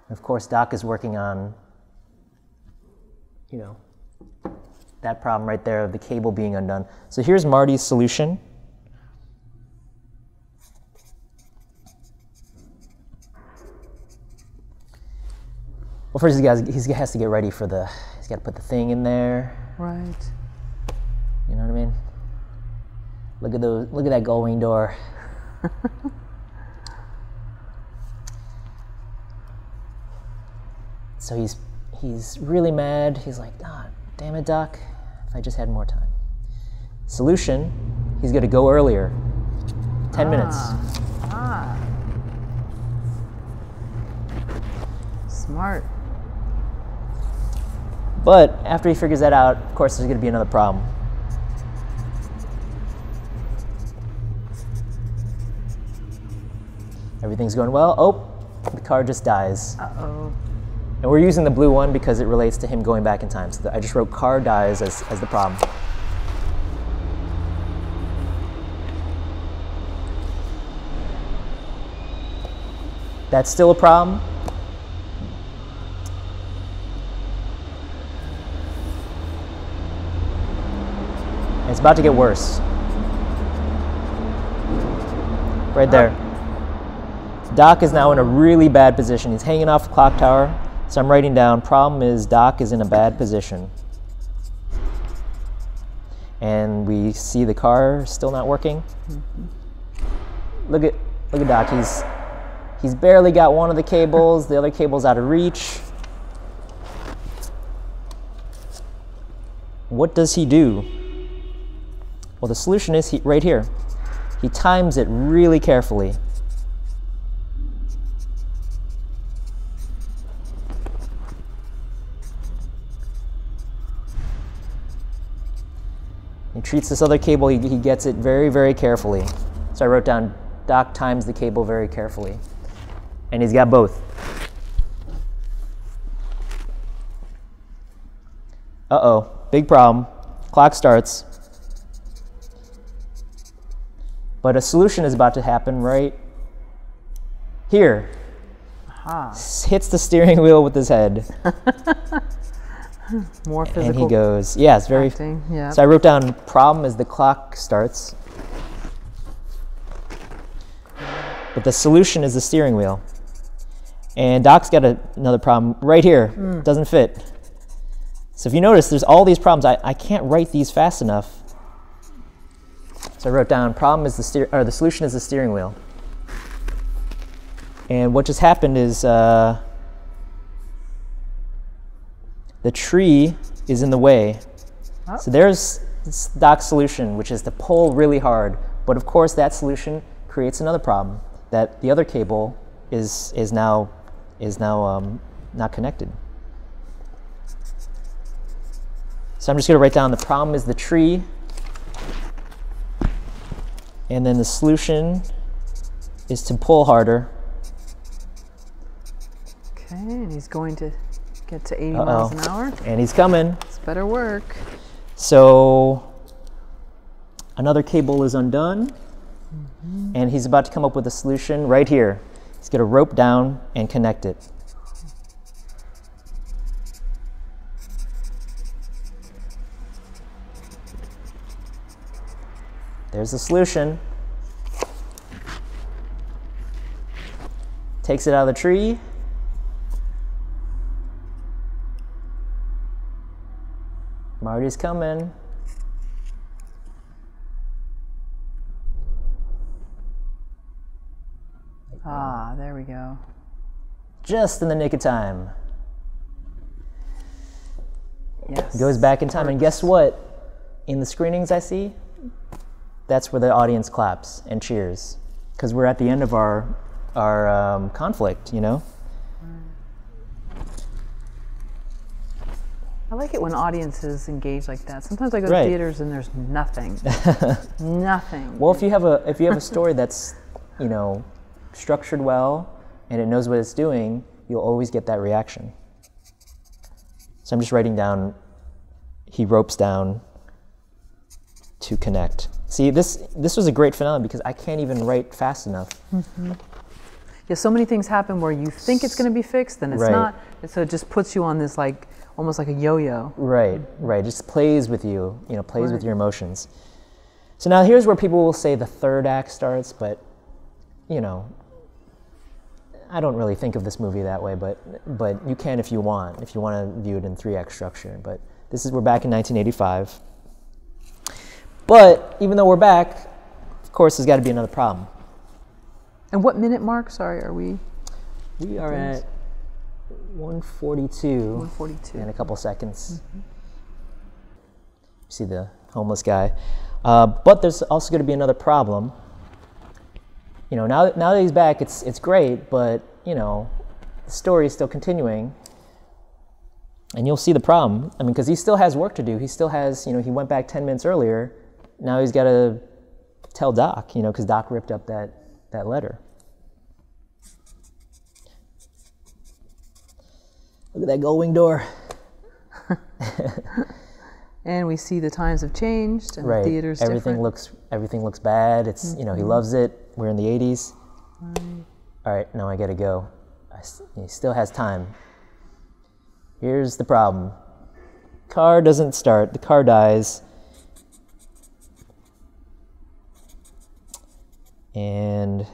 Of course, Doc is working on, that problem right there of the cable being undone. So here's Marty's solution. Well, first he has to get ready for he's got to put the thing in there. Right. You know what I mean? Look at that gull-wing door. So he's really mad. He's like, damn it, Doc. If I just had more time. Solution, he's going to go earlier. 10 minutes. Smart. But after he figures that out, of course, there's going to be another problem. Everything's going well. Oh, the car just dies. Uh-oh. And we're using the blue one because it relates to him going back in time. So I just wrote car dies as the problem. That's still a problem. And it's about to get worse. Right there. Doc is now in a really bad position. He's hanging off the clock tower. So I'm writing down, problem is Doc is in a bad position. And we see the car still not working. Mm-hmm. Look at Doc. He's barely got one of the cables. The other cable's out of reach. What does he do? Well, the solution is right here. He times it really carefully. treats this other cable, he gets it very, very carefully. So I wrote down, Doc times the cable very carefully. And he's got both. Uh-oh, big problem. Clock starts. But a solution is about to happen right here. Aha. Hits the steering wheel with his head. More physical. And he goes, yeah, it's very. Acting, yeah. So I wrote down problem as the clock starts. But the solution is the steering wheel. And Doc's got another problem right here. Doesn't fit. So if you notice, there's all these problems. I can't write these fast enough. So I wrote down problem is the solution is the steering wheel. And what just happened is the tree is in the way. Oh. So there's Doc's solution, which is to pull really hard. But of course, that solution creates another problem, that the other cable is now not connected. So I'm just going to write down the problem is the tree, and then the solution is to pull harder. Okay, and he's going to get to 80 miles an hour. And he's coming. This better work. So another cable is undone, and he's about to come up with a solution right here. He's going to rope down and connect it. There's the solution. Takes it out of the tree. Marty's coming. Ah, there we go. Just in the nick of time. Yes. Goes back in time, and guess what? In the screenings I see, that's where the audience claps and cheers, because we're at the end of our conflict, you know? I like it when audiences engage like that. Sometimes I go to Right. theaters and there's nothing. Nothing. Well, if you have a story that's, you know, structured well and it knows what it's doing, you'll always get that reaction. So I'm just writing down, he ropes down to connect. See, this was a great finale because I can't even write fast enough. Mm-hmm. Yeah, so many things happen where you think it's going to be fixed, then it's Right. not. And so it just puts you on this, like, almost like a yo-yo. Right, right. Just plays with you, you know, plays with your emotions. So now here's where people will say the third act starts, but, you know, I don't really think of this movie that way, but you can if you want to view it in 3-act structure. But we're back in 1985. But even though we're back, of course, there's got to be another problem. And what minute mark, sorry, are we? We are at 142. 142. In a couple seconds. Mm-hmm. See the homeless guy. But there's also going to be another problem. You know, now that he's back, it's great, but, you know, the story is still continuing. And you'll see the problem. I mean, because he still has work to do. He still has, you know, he went back 10 minutes earlier. Now he's got to tell Doc, you know, because Doc ripped up that letter. Look at that gold wing door. And we see the times have changed, and right. The theater's everything looks bad. It's you know, he loves it. We're in the 80s. Right. All right, now I gotta go. He still has time. Here's the problem. Car doesn't start. The car dies. And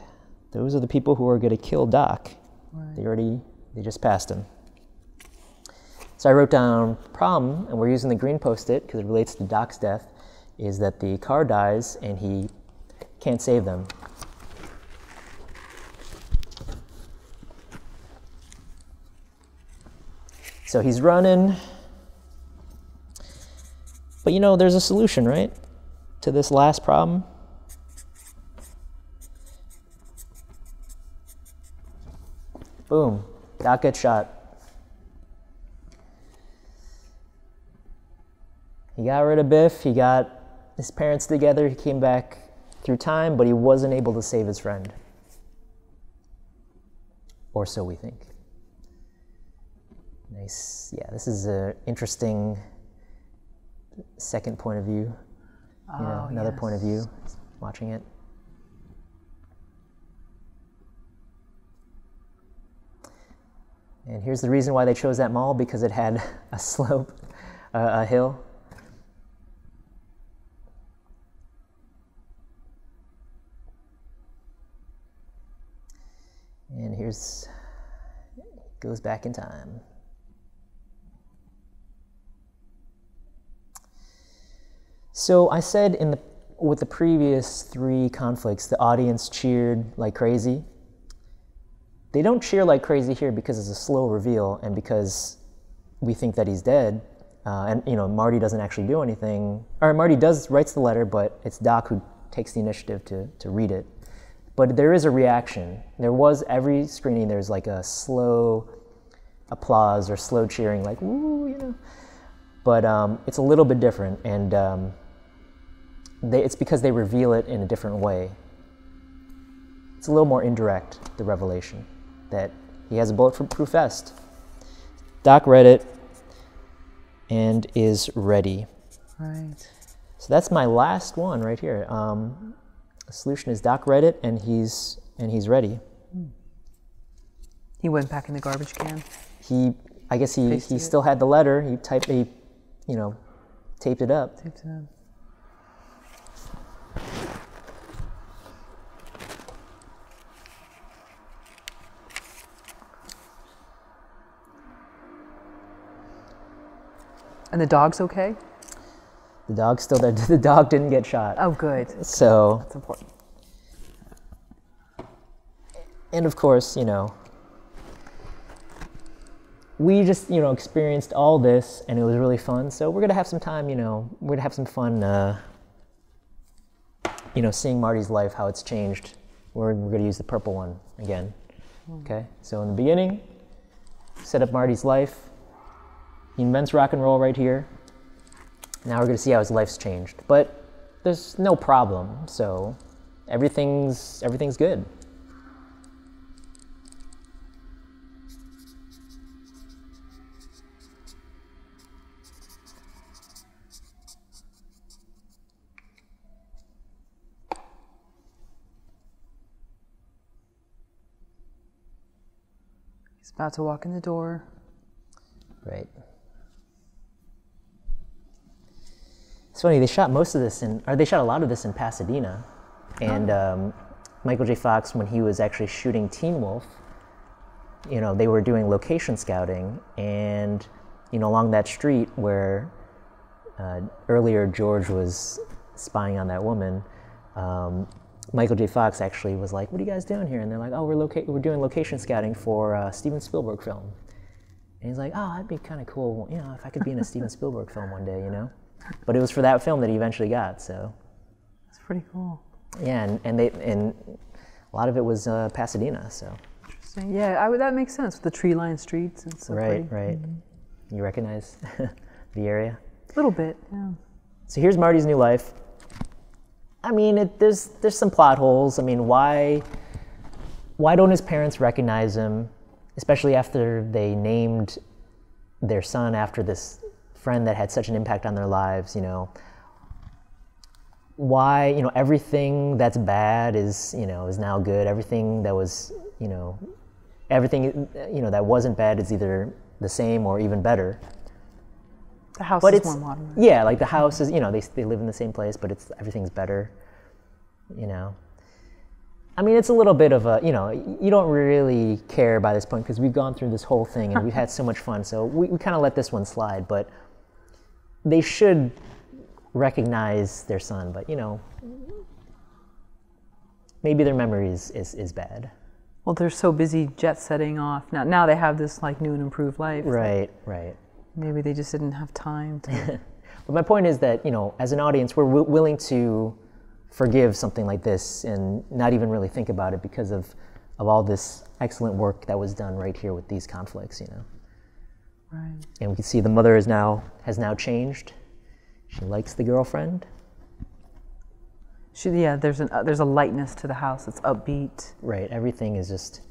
those are the people who are going to kill Doc. Right. They just passed him. So I wrote down problem, and we're using the green Post-it because it relates to Doc's death, is that the car dies and he can't save them. So he's running. But you know, there's a solution, right? To this last problem. Boom, Doc gets shot. He got rid of Biff, he got his parents together. He came back through time, but he wasn't able to save his friend. Or so we think. Nice. Yeah, this is an interesting second point of view. Another point of view, watching it. And here's the reason why they chose that mall, because it had a slope, a hill. And goes back in time. So I said with the previous 3 conflicts, the audience cheered like crazy. They don't cheer like crazy here because it's a slow reveal and because we think that he's dead. And Marty doesn't actually do anything. Or Marty writes the letter, but it's Doc who takes the initiative to read it. But there is a reaction. Every screening, there's like a slow applause or slow cheering, like, woo, But it's a little bit different, and it's because they reveal it in a different way. It's a little more indirect, the revelation, that he has a bulletproof vest. Doc read it and is ready. Right. So that's my last one right here. The solution is Doc read it and he's ready. He went back in the garbage can. I guess he still had the letter. He taped it up. Taped it up. And the dog's okay? The dog's still there. The dog didn't get shot. Oh, good. So that's important. And of course, we just, experienced all this, and it was really fun. So we're gonna have some time, we're gonna have some fun, seeing Marty's life, how it's changed. We're gonna use the purple one again. Okay. So in the beginning, set up Marty's life. He invents rock and roll right here. Now we're going to see how his life's changed. But there's no problem, so everything's good. He's about to walk in the door. Right. It's funny, they shot a lot of this in Pasadena. And Michael J. Fox, when he was actually shooting Teen Wolf, they were doing location scouting, and, along that street where earlier George was spying on that woman, Michael J. Fox actually was like, "What are you guys doing here?" And they're like, "Oh, we're doing location scouting for a Steven Spielberg film." And he's like, "Oh, that'd be kind of cool, if I could be in a Steven Spielberg film one day, But it was for that film that he eventually got, so. That's pretty cool. Yeah, and a lot of it was Pasadena, so. Interesting. Yeah, that makes sense with the tree-lined streets and stuff. Right. Mm-hmm. You recognize the area? A little bit, yeah. So here's Marty's new life. I mean, there's some plot holes. I mean, why don't his parents recognize him, especially after they named their son after this friend that had such an impact on their lives, Why, everything that's bad is now good. Everything that was, everything, that wasn't bad is either the same or even better. The house is more modern. Yeah, like the house is, they live in the same place, but everything's better, I mean, it's a little bit of a, you don't really care by this point because we've gone through this whole thing and we've had so much fun. So we kind of let this one slide, but they should recognize their son, but maybe their memory is bad. Well, they're so busy jet setting off. Now they have this like new and improved life. Right. Maybe they just didn't have time to. But my point is that, as an audience, we're willing to forgive something like this and not even really think about it because of all this excellent work that was done right here with these conflicts, Right. And we can see the mother has now changed. She likes the girlfriend. Yeah, there's a lightness to the house. It's upbeat. Right. Everything is just.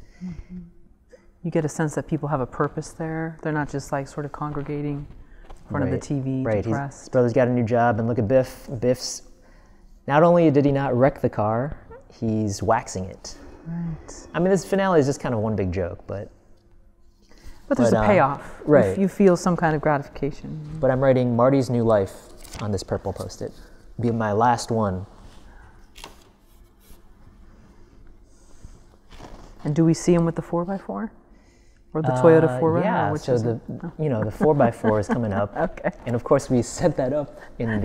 You get a sense that people have a purpose there. They're not just like sort of congregating in front of the TV, depressed. His brother's got a new job, and look at Biff. Biff's. Not only did he not wreck the car, he's waxing it. Right. I mean, this finale is just kind of one big joke, but there's a payoff. Right. You feel some kind of gratification. But I'm writing Marty's new life on this purple Post-it. Be my last one. And do we see him with the 4x4? Or the Toyota 4Runner? Yeah, which so is the 4x4 is coming up. Okay. And of course we set that up in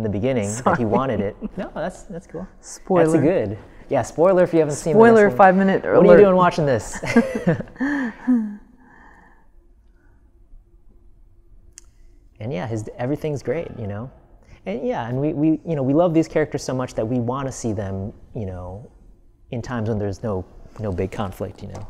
the beginning that he wanted it. No, that's cool. Spoiler. That's good. Yeah, spoiler if you haven't seen it. Spoiler 5-minute alert. What are you doing watching this? And yeah, everything's great, you know. And yeah, and we love these characters so much that we want to see them, you know, in times when there's no big conflict, you know.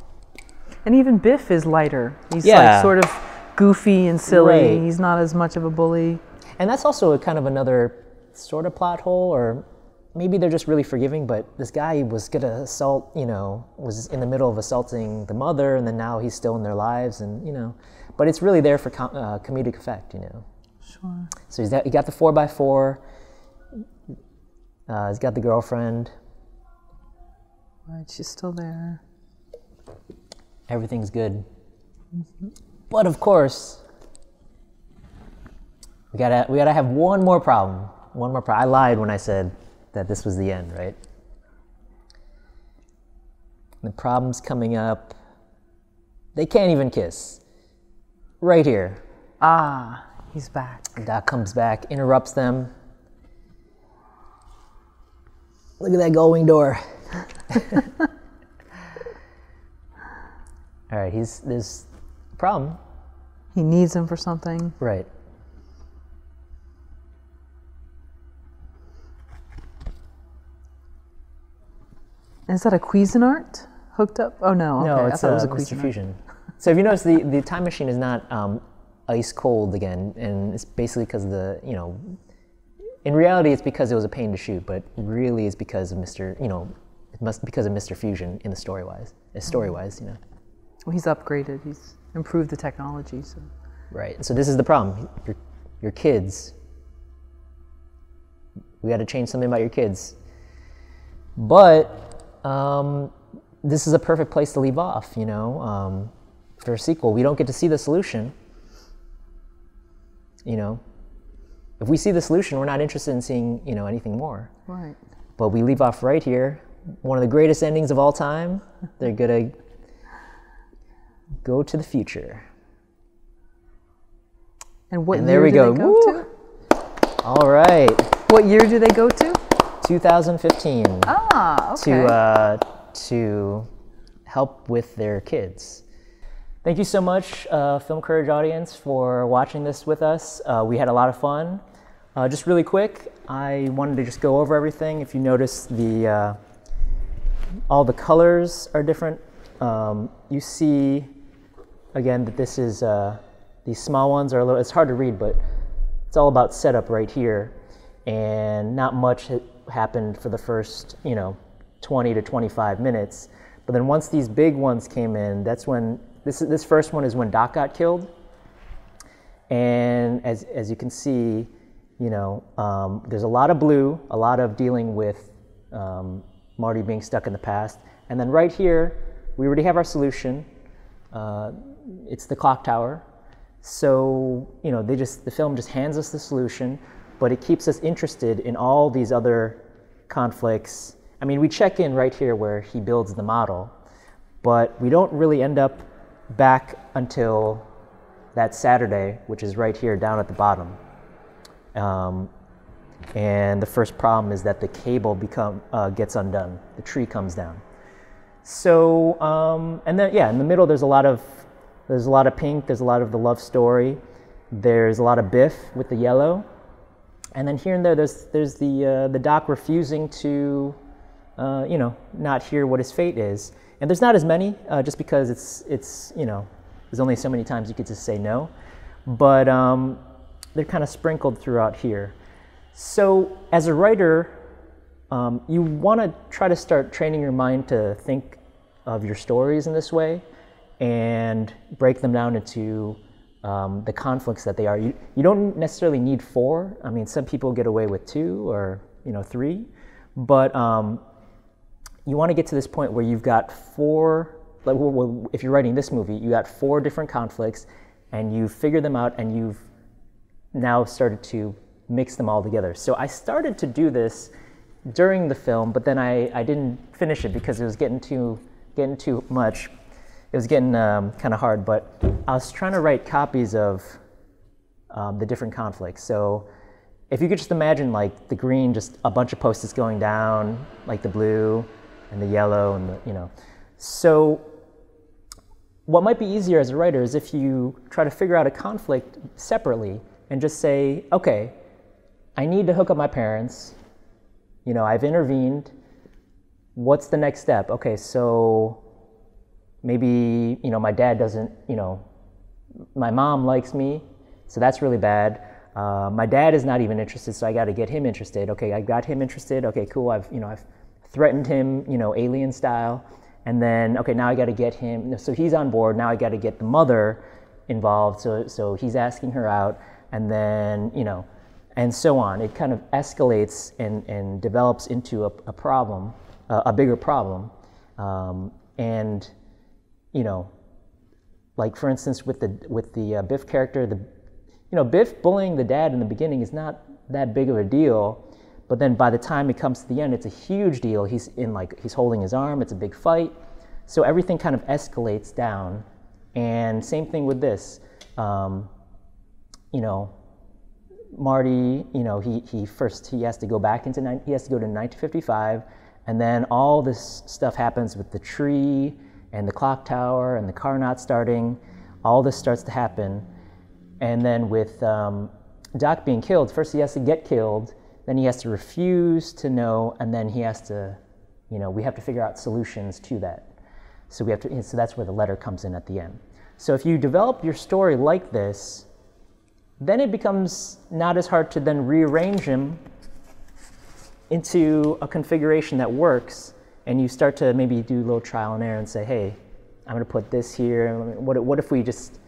And even Biff is lighter. He's Yeah. like sort of goofy and silly. Right. He's not as much of a bully. And that's also a kind of another sort of plot hole, or maybe they're just really forgiving, but this guy was gonna assault, you know, was in the middle of assaulting the mother, and then now he's still in their lives, and, you know, but it's really there for comedic effect, you know. Sure. So he got the 4x4, he's got the girlfriend. Right, she's still there. Everything's good. Mm-hmm. But of course, we gotta have one more problem. I lied when I said that this was the end, right? The problem's coming up. They can't even kiss. Right here. Ah, he's back. Doc comes back, interrupts them. Look at that gullwing door. All right, there's a problem. He needs him for something. Right. Is that a Cuisinart hooked up? Oh no, okay. No, it's I thought it was a Mr. Cuisinart. Fusion. So if you notice, the time machine is not ice cold again, and it's basically because of the, you know, in reality it's because it was a pain to shoot, but really it's because of Mr. You know, it must because of Mr. Fusion in the story-wise, you know. Well, he's upgraded. He's improved the technology. So. Right. So this is the problem. Your kids. We got to change something about your kids. But this is a perfect place to leave off, you know, for a sequel. We don't get to see the solution. You know, if we see the solution, we're not interested in seeing, you know, anything more. Right. But we leave off right here. One of the greatest endings of all time. They're gonna go to the future. And what there year we do go. they go to? All right. What year do they go to? 2015. Ah, okay. To help with their kids. Thank you so much, Film Courage audience, for watching this with us. We had a lot of fun. Just really quick, I wanted to just go over everything. If you notice, all the colors are different. You see, again, that this is, these small ones are a little, it's hard to read, but it's all about setup right here. And not much happened for the first, you know, 20 to 25 minutes. But then once these big ones came in, that's when, this first one is when Doc got killed. And as you can see, you know, there's a lot of blue, a lot of dealing with Marty being stuck in the past. And then right here, we already have our solution. It's the clock tower. So, you know, the film just hands us the solution, but it keeps us interested in all these other conflicts. I mean, we check in right here where he builds the model, but we don't really end up back until that Saturday, which is right here down at the bottom. And the first problem is that the cable gets undone. The tree comes down. So, and then, yeah, in the middle, there's a lot of pink, there's a lot of the love story. There's a lot of Biff with the yellow. And then here and there, there's the Doc refusing to, you know, not hear what his fate is. And there's not as many, just because it's you know, there's only so many times you get to say no. But they're kind of sprinkled throughout here. So as a writer, you want to try to start training your mind to think of your stories in this way and break them down into the conflicts that they are. You don't necessarily need 4. I mean, some people get away with 2 or 3, but you want to get to this point where you've got 4. Like, well, if you're writing this movie, you got 4 different conflicts, and you've figured them out, and you've now started to mix them all together. So I started to do this during the film, but then I didn't finish it because it was getting too much. It was getting kind of hard, but I was trying to write copies of the different conflicts. So if you could just imagine, like, the green, just a bunch of post-its going down, like the blue and the yellow and the, So what might be easier as a writer is if you try to figure out a conflict separately and just say, okay, I need to hook up my parents. I've intervened. What's the next step? Okay, so maybe, my dad doesn't, my mom likes me, so that's really bad. My dad is not even interested, so I got to get him interested. Okay, I got him interested. Okay, cool. I've threatened him, alien style. And then, okay, now I got to get him. So he's on board. Now I got to get the mother involved. So he's asking her out, and then, and so on. It kind of escalates and develops into a problem, a bigger problem. And like, for instance, with the Biff character, Biff bullying the dad in the beginning is not that big of a deal, but then by the time it comes to the end, it's a huge deal. He's holding his arm. It's a big fight. So everything kind of escalates down. And same thing with this. Marty, he has to go back into he has to go to 1955, and then all this stuff happens with the tree and the clock tower and the car not starting. All this starts to happen, and then with Doc being killed, first he has to get killed, then he has to refuse to know, and then he has to, we have to figure out solutions to that. So that's where the letter comes in at the end. So if you develop your story like this, then it becomes not as hard to then rearrange them into a configuration that works, and you start to maybe do a little trial and error and say, hey, I'm going to put this here. What if we just,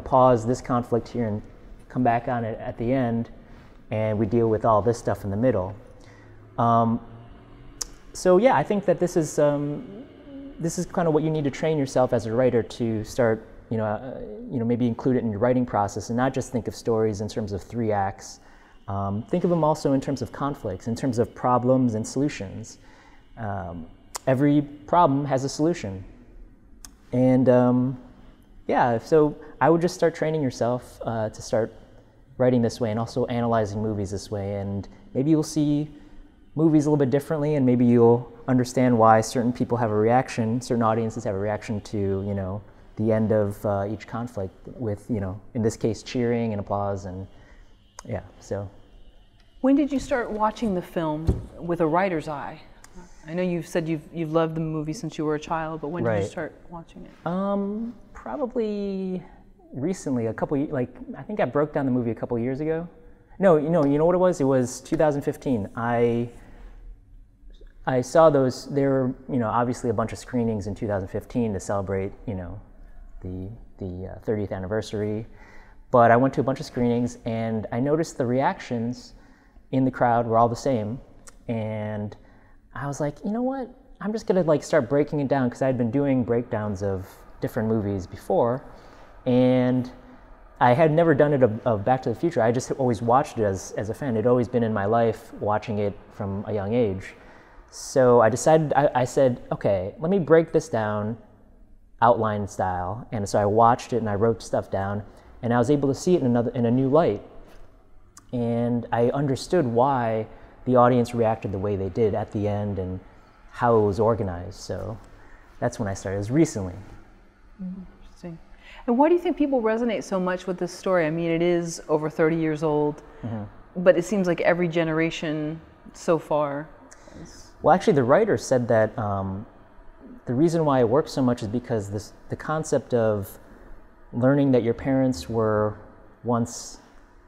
pause this conflict here and come back on it at the end, and we deal with all this stuff in the middle. So yeah, I think that this is kind of what you need to train yourself as a writer to start, maybe include it in your writing process and not just think of stories in terms of 3 acts. Think of them also in terms of conflicts, in terms of problems and solutions. Every problem has a solution. And so I would just start training yourself to start writing this way and also analyzing movies this way. And maybe you'll see movies a little bit differently, and maybe you'll understand why certain people have a reaction, certain audiences have a reaction to, the end of each conflict with, in this case, cheering and applause, and yeah, so. When did you start watching the film with a writer's eye? I know you've said you've loved the movie since you were a child, but when did you start watching it? Probably recently, I think I broke down the movie a couple years ago. No, you know what it was? It was 2015. I saw those. There were, obviously a bunch of screenings in 2015 to celebrate, the 30th anniversary. But I went to a bunch of screenings, and I noticed the reactions in the crowd were all the same. And I was like, you know what? I'm just gonna start breaking it down, because I had been doing breakdowns of different movies before, and I had never done it of Back to the Future. I just always watched it as a fan. It had always been in my life, watching it from a young age. So I decided, I said, okay, let me break this down outline style. And so I watched it and I wrote stuff down, and I was able to see it in a new light. And I understood why the audience reacted the way they did at the end and how it was organized. So that's when I started. It was recently. Interesting. And why do you think people resonate so much with this story? I mean, it is over 30 years old, but it seems like every generation so far. Well, actually, the writer said that the reason why it works so much is because the concept of learning that your parents were once,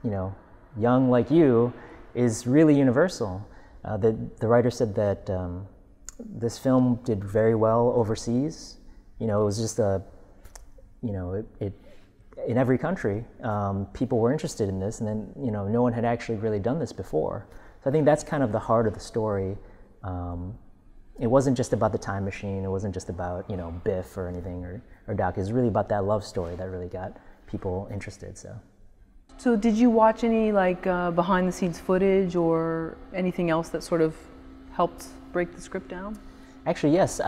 young like you, is really universal. The writer said that this film did very well overseas. You know, it was just in every country, people were interested in this, and then, you know, no one had actually really done this before. So I think that's kind of the heart of the story. It wasn't just about the time machine. It wasn't just about, you know, Biff or anything, or Doc. It was really about that love story that really got people interested. So did you watch any like behind the scenes footage or anything else that sort of helped break the script down? Actually, yes.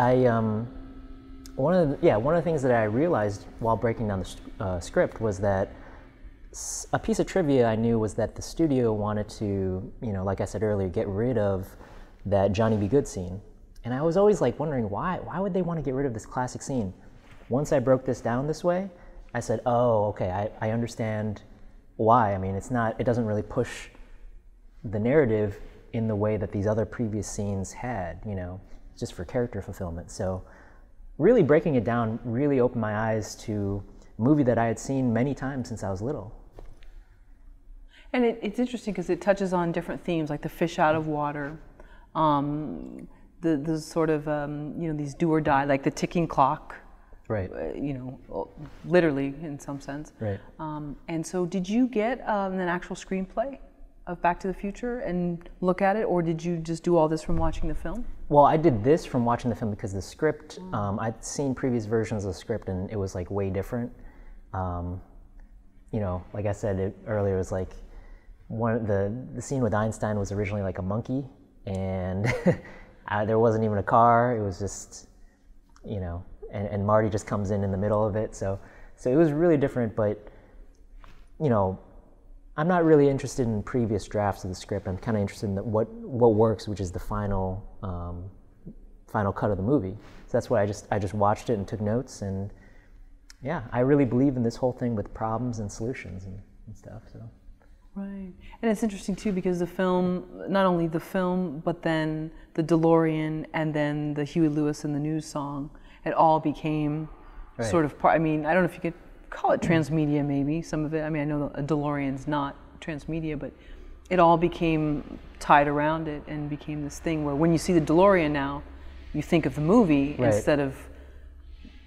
One of the things that I realized while breaking down the script was that a piece of trivia I knew was that the studio wanted to, you know, like I said earlier, get rid of that Johnny Be Good scene. And I was always like wondering why would they want to get rid of this classic scene? Once I broke this down this way, I said, oh, okay, I understand why. I mean, it doesn't really push the narrative in the way that these other previous scenes had, you know, just for character fulfillment. So really breaking it down really opened my eyes to a movie that I had seen many times since I was little. And it's interesting because it touches on different themes, like the fish out of water, the sort of, you know, these do or die, like the ticking clock. Right. You know, literally in some sense. Right. And so did you get an actual screenplay of Back to the Future and look at it, or did you just do all this from watching the film? Well, I did this from watching the film because the script, I'd seen previous versions of the script and it was like way different. You know, like I said earlier, it was like the scene with Einstein was originally like a monkey, and there wasn't even a car. It was just, you know, and Marty just comes in the middle of it. So it was really different, but, you know, I'm not really interested in previous drafts of the script. I'm kind of interested in what works, which is the final cut of the movie. So that's why I just watched it and took notes, and yeah, I really believe in this whole thing with problems and solutions and stuff. So. Right, and it's interesting too because the film, not only the film, but then the DeLorean, and then the Huey Lewis and the News song, it all became sort of part. I mean, I don't know if you could call it transmedia, maybe some of it. I mean, I know a DeLorean's not transmedia, but it all became tied around it and became this thing where when you see the DeLorean now, you think of the movie instead of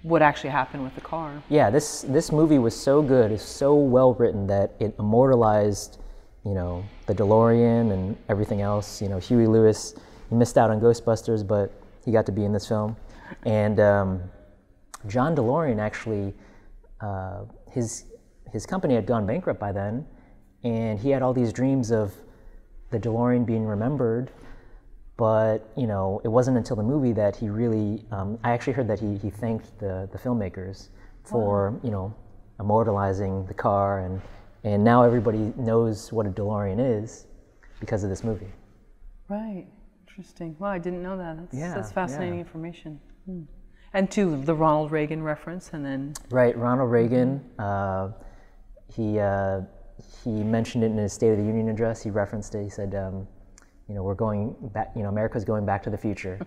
what actually happened with the car. Yeah, this movie was so good, it's so well written that it immortalized, you know, the DeLorean and everything else. You know, Huey Lewis, he missed out on Ghostbusters, but he got to be in this film. And John DeLorean actually, his company had gone bankrupt by then, and he had all these dreams of the DeLorean being remembered, but, you know, it wasn't until the movie that he really, I actually heard that he thanked the filmmakers for, you know, immortalizing the car, and now everybody knows what a DeLorean is because of this movie. Right, interesting. Wow, I didn't know that. That's fascinating information. And to the Ronald Reagan reference, and then... Right, Ronald Reagan, he mentioned it in his State of the Union address. He referenced it. He said, you know, we're going back, you know, America's going back to the future.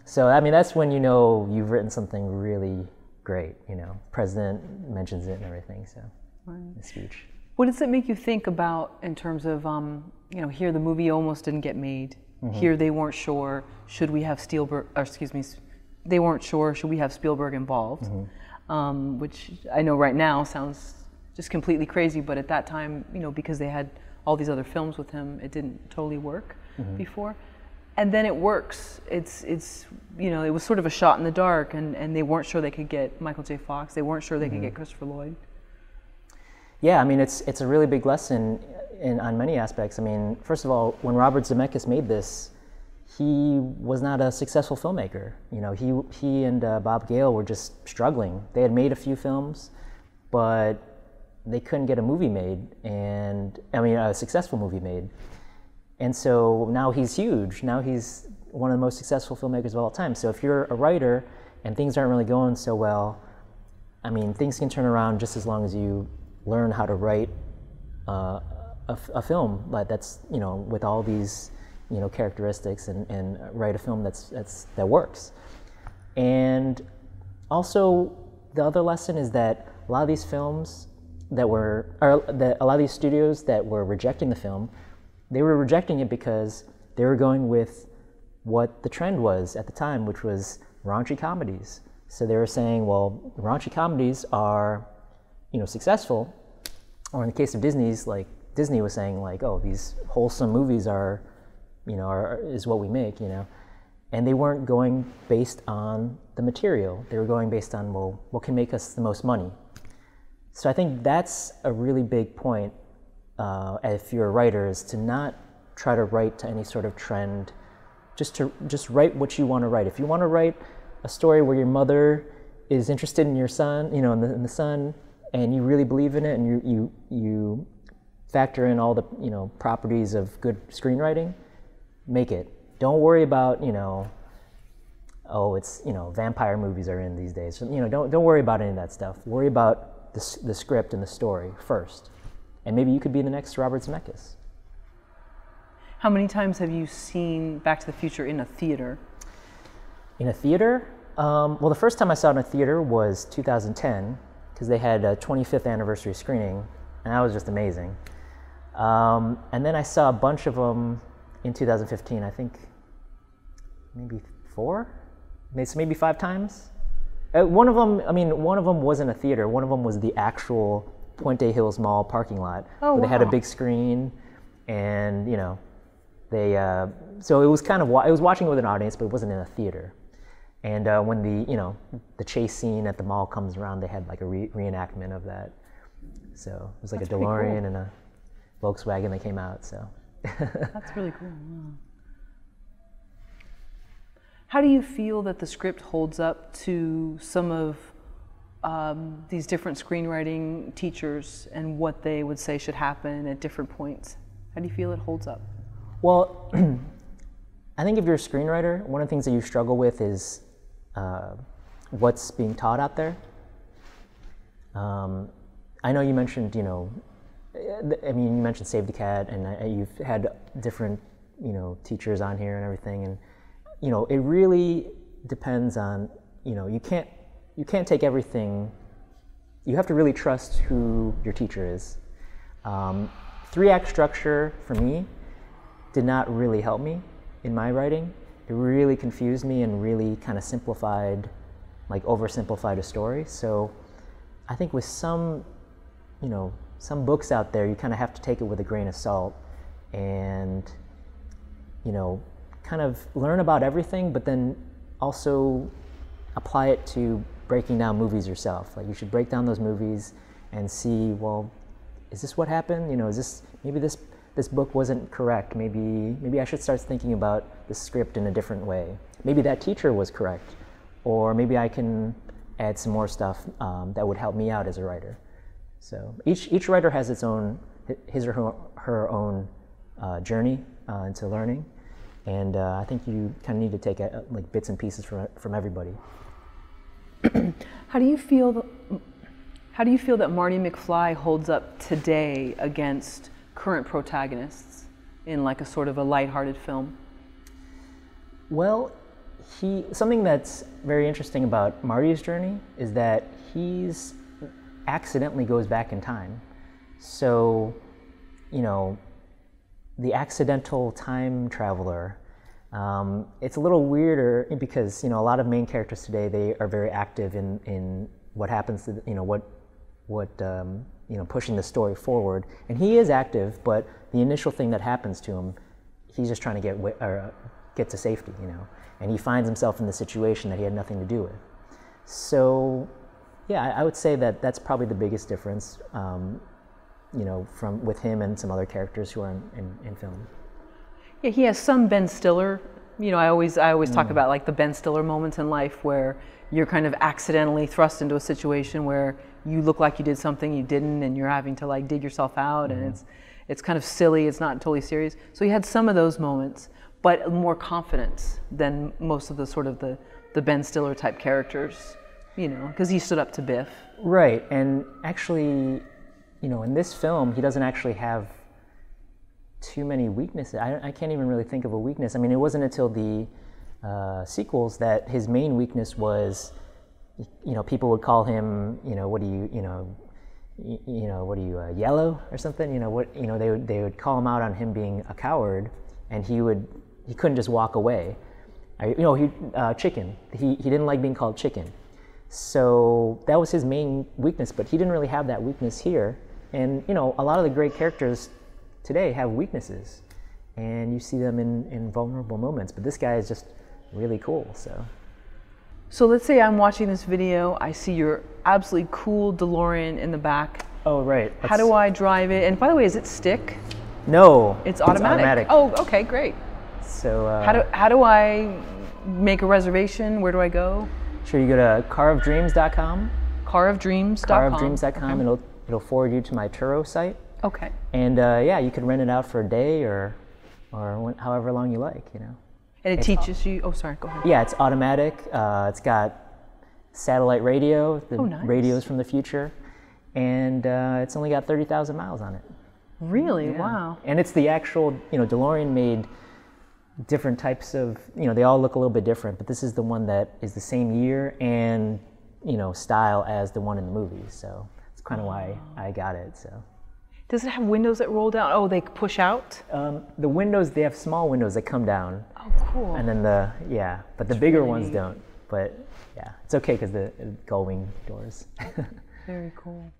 So, I mean, that's when you know you've written something really great, you know. President mentions it and everything, so, the speech. What does it make you think about in terms of, you know, here the movie almost didn't get made. Here they weren't sure, should we have they weren't sure, should we have Spielberg involved? Which I know right now sounds just completely crazy, but at that time, you know, because they had all these other films with him, it didn't totally work before. And then it works. It's you know, it was sort of a shot in the dark, and they weren't sure they could get Michael J. Fox. They weren't sure they could get Christopher Lloyd. Yeah, I mean, it's a really big lesson on many aspects. I mean, first of all, when Robert Zemeckis made this, he was not a successful filmmaker. You know, he and Bob Gale were just struggling. They had made a few films, but they couldn't get a movie made, and I mean a successful movie made. And so now he's huge. Now he's one of the most successful filmmakers of all time. So if you're a writer and things aren't really going so well, I mean, things can turn around just as long as you learn how to write a film that's, you know, with all these, you know, characteristics, and write a film that works. And also the other lesson is that a lot of these films a lot of these studios that were rejecting the film, they were rejecting it because they were going with what the trend was at the time, which was raunchy comedies. So they were saying, well, raunchy comedies are, successful, or in the case of Disney's, like Disney was saying, like, oh, these wholesome movies are is what we make, and they weren't going based on the material. They were going based on, well, what can make us the most money. So I think that's a really big point if you're a writer, is to not try to write to any sort of trend, just write what you want to write. If you want to write a story where your mother is interested in your son, in the son, and you really believe in it, and you factor in all the properties of good screenwriting, make it. Don't worry about oh, it's vampire movies are in these days. So, don't worry about any of that stuff. Worry about the script and the story first, and maybe you could be the next Robert Zemeckis. How many times have you seen Back to the Future in a theater? In a theater? Well, the first time I saw it in a theater was 2010, because they had a 25th anniversary screening, and that was just amazing. And then I saw a bunch of them in 2015, I think maybe 4? Maybe 5 times? One of them wasn't a theater. One of them was the actual Puente Hills Mall parking lot. Oh, where wow. They had a big screen, and, they, so it was kind of, it was watching with an audience, but it wasn't in a theater. And when the chase scene at the mall comes around, they had like a reenactment of that. So it was like That's a DeLorean cool. and a Volkswagen that came out, so. That's really cool. Wow. How do you feel that the script holds up to some of these different screenwriting teachers and what they would say should happen at different points? How do you feel it holds up? Well, I think if you're a screenwriter, one of the things that you struggle with is what's being taught out there. I know you mentioned, you mentioned Save the Cat, and you've had different, teachers on here and everything, and, it really depends on, you can't take everything. You have to really trust who your teacher is. 3-act structure, for me, did not really help me in my writing. It really confused me and really kind of oversimplified a story. So I think with some books out there, you kind of have to take it with a grain of salt and, kind of learn about everything, but then also apply it to breaking down movies yourself. Like, you should break down those movies and see, well, is this what happened? Maybe this book wasn't correct. Maybe I should start thinking about the script in a different way. Maybe that teacher was correct, or maybe I can add some more stuff that would help me out as a writer. So each writer has his or her own journey into learning, and I think you kind of need to take like bits and pieces from everybody. How do you feel that Marty McFly holds up today against current protagonists in like a sort of a lighthearted film? Well, something that's very interesting about Marty's journey is that he's accidentally goes back in time. So, the accidental time traveler, it's a little weirder because, a lot of main characters today, they are very active in what happens to, pushing the story forward. And he is active, but the initial thing that happens to him, he's just trying to get to safety, and he finds himself in the situation that he had nothing to do with. So, yeah, I would say that that's probably the biggest difference, with him and some other characters who are in film. Yeah, he has some Ben Stiller. I always talk about like the Ben Stiller moments in life where you're kind of accidentally thrust into a situation where you look like you did something you didn't, and you're having to like dig yourself out, and it's kind of silly. It's not totally serious. So he had some of those moments, but more confidence than most of the sort of the Ben Stiller type characters, because he stood up to Biff. Right, and actually, in this film, he doesn't actually have too many weaknesses. I can't even really think of a weakness. I mean, it wasn't until the sequels that his main weakness was, people would call him, what are you, yellow or something? They would call him out on him being a coward, and he couldn't just walk away. Chicken. He didn't like being called chicken. So that was his main weakness, but he didn't really have that weakness here. And a lot of the great characters today have weaknesses, and you see them in vulnerable moments, but this guy is just really cool. So let's say I'm watching this video, I see your absolutely cool DeLorean in the back. Oh, right. How do I drive it? And by the way, is it stick? No. It's automatic. Oh, okay, great. So how do I make a reservation? Where do I go? Sure, you go to carofdreams.com. Carofdreams.com. Carofdreams.com, and it'll forward you to my Turo site. Okay. And you can rent it out for a day or however long you like, And it teaches you. Oh, sorry. Go ahead. Yeah, it's automatic. It's got satellite radio, nice. radios from the future, and it's only got 30,000 miles on it. Really? Yeah. Wow. And it's the actual, DeLorean made different types of, they all look a little bit different, but this is the one that is the same year and, style as the one in the movie. So it's kind of why I got it. So. Does it have windows that roll down? Oh, they push out? The windows, they have small windows that come down. Oh, cool. And then but the bigger ones don't. But yeah, it's okay because the gull wing doors. Very cool.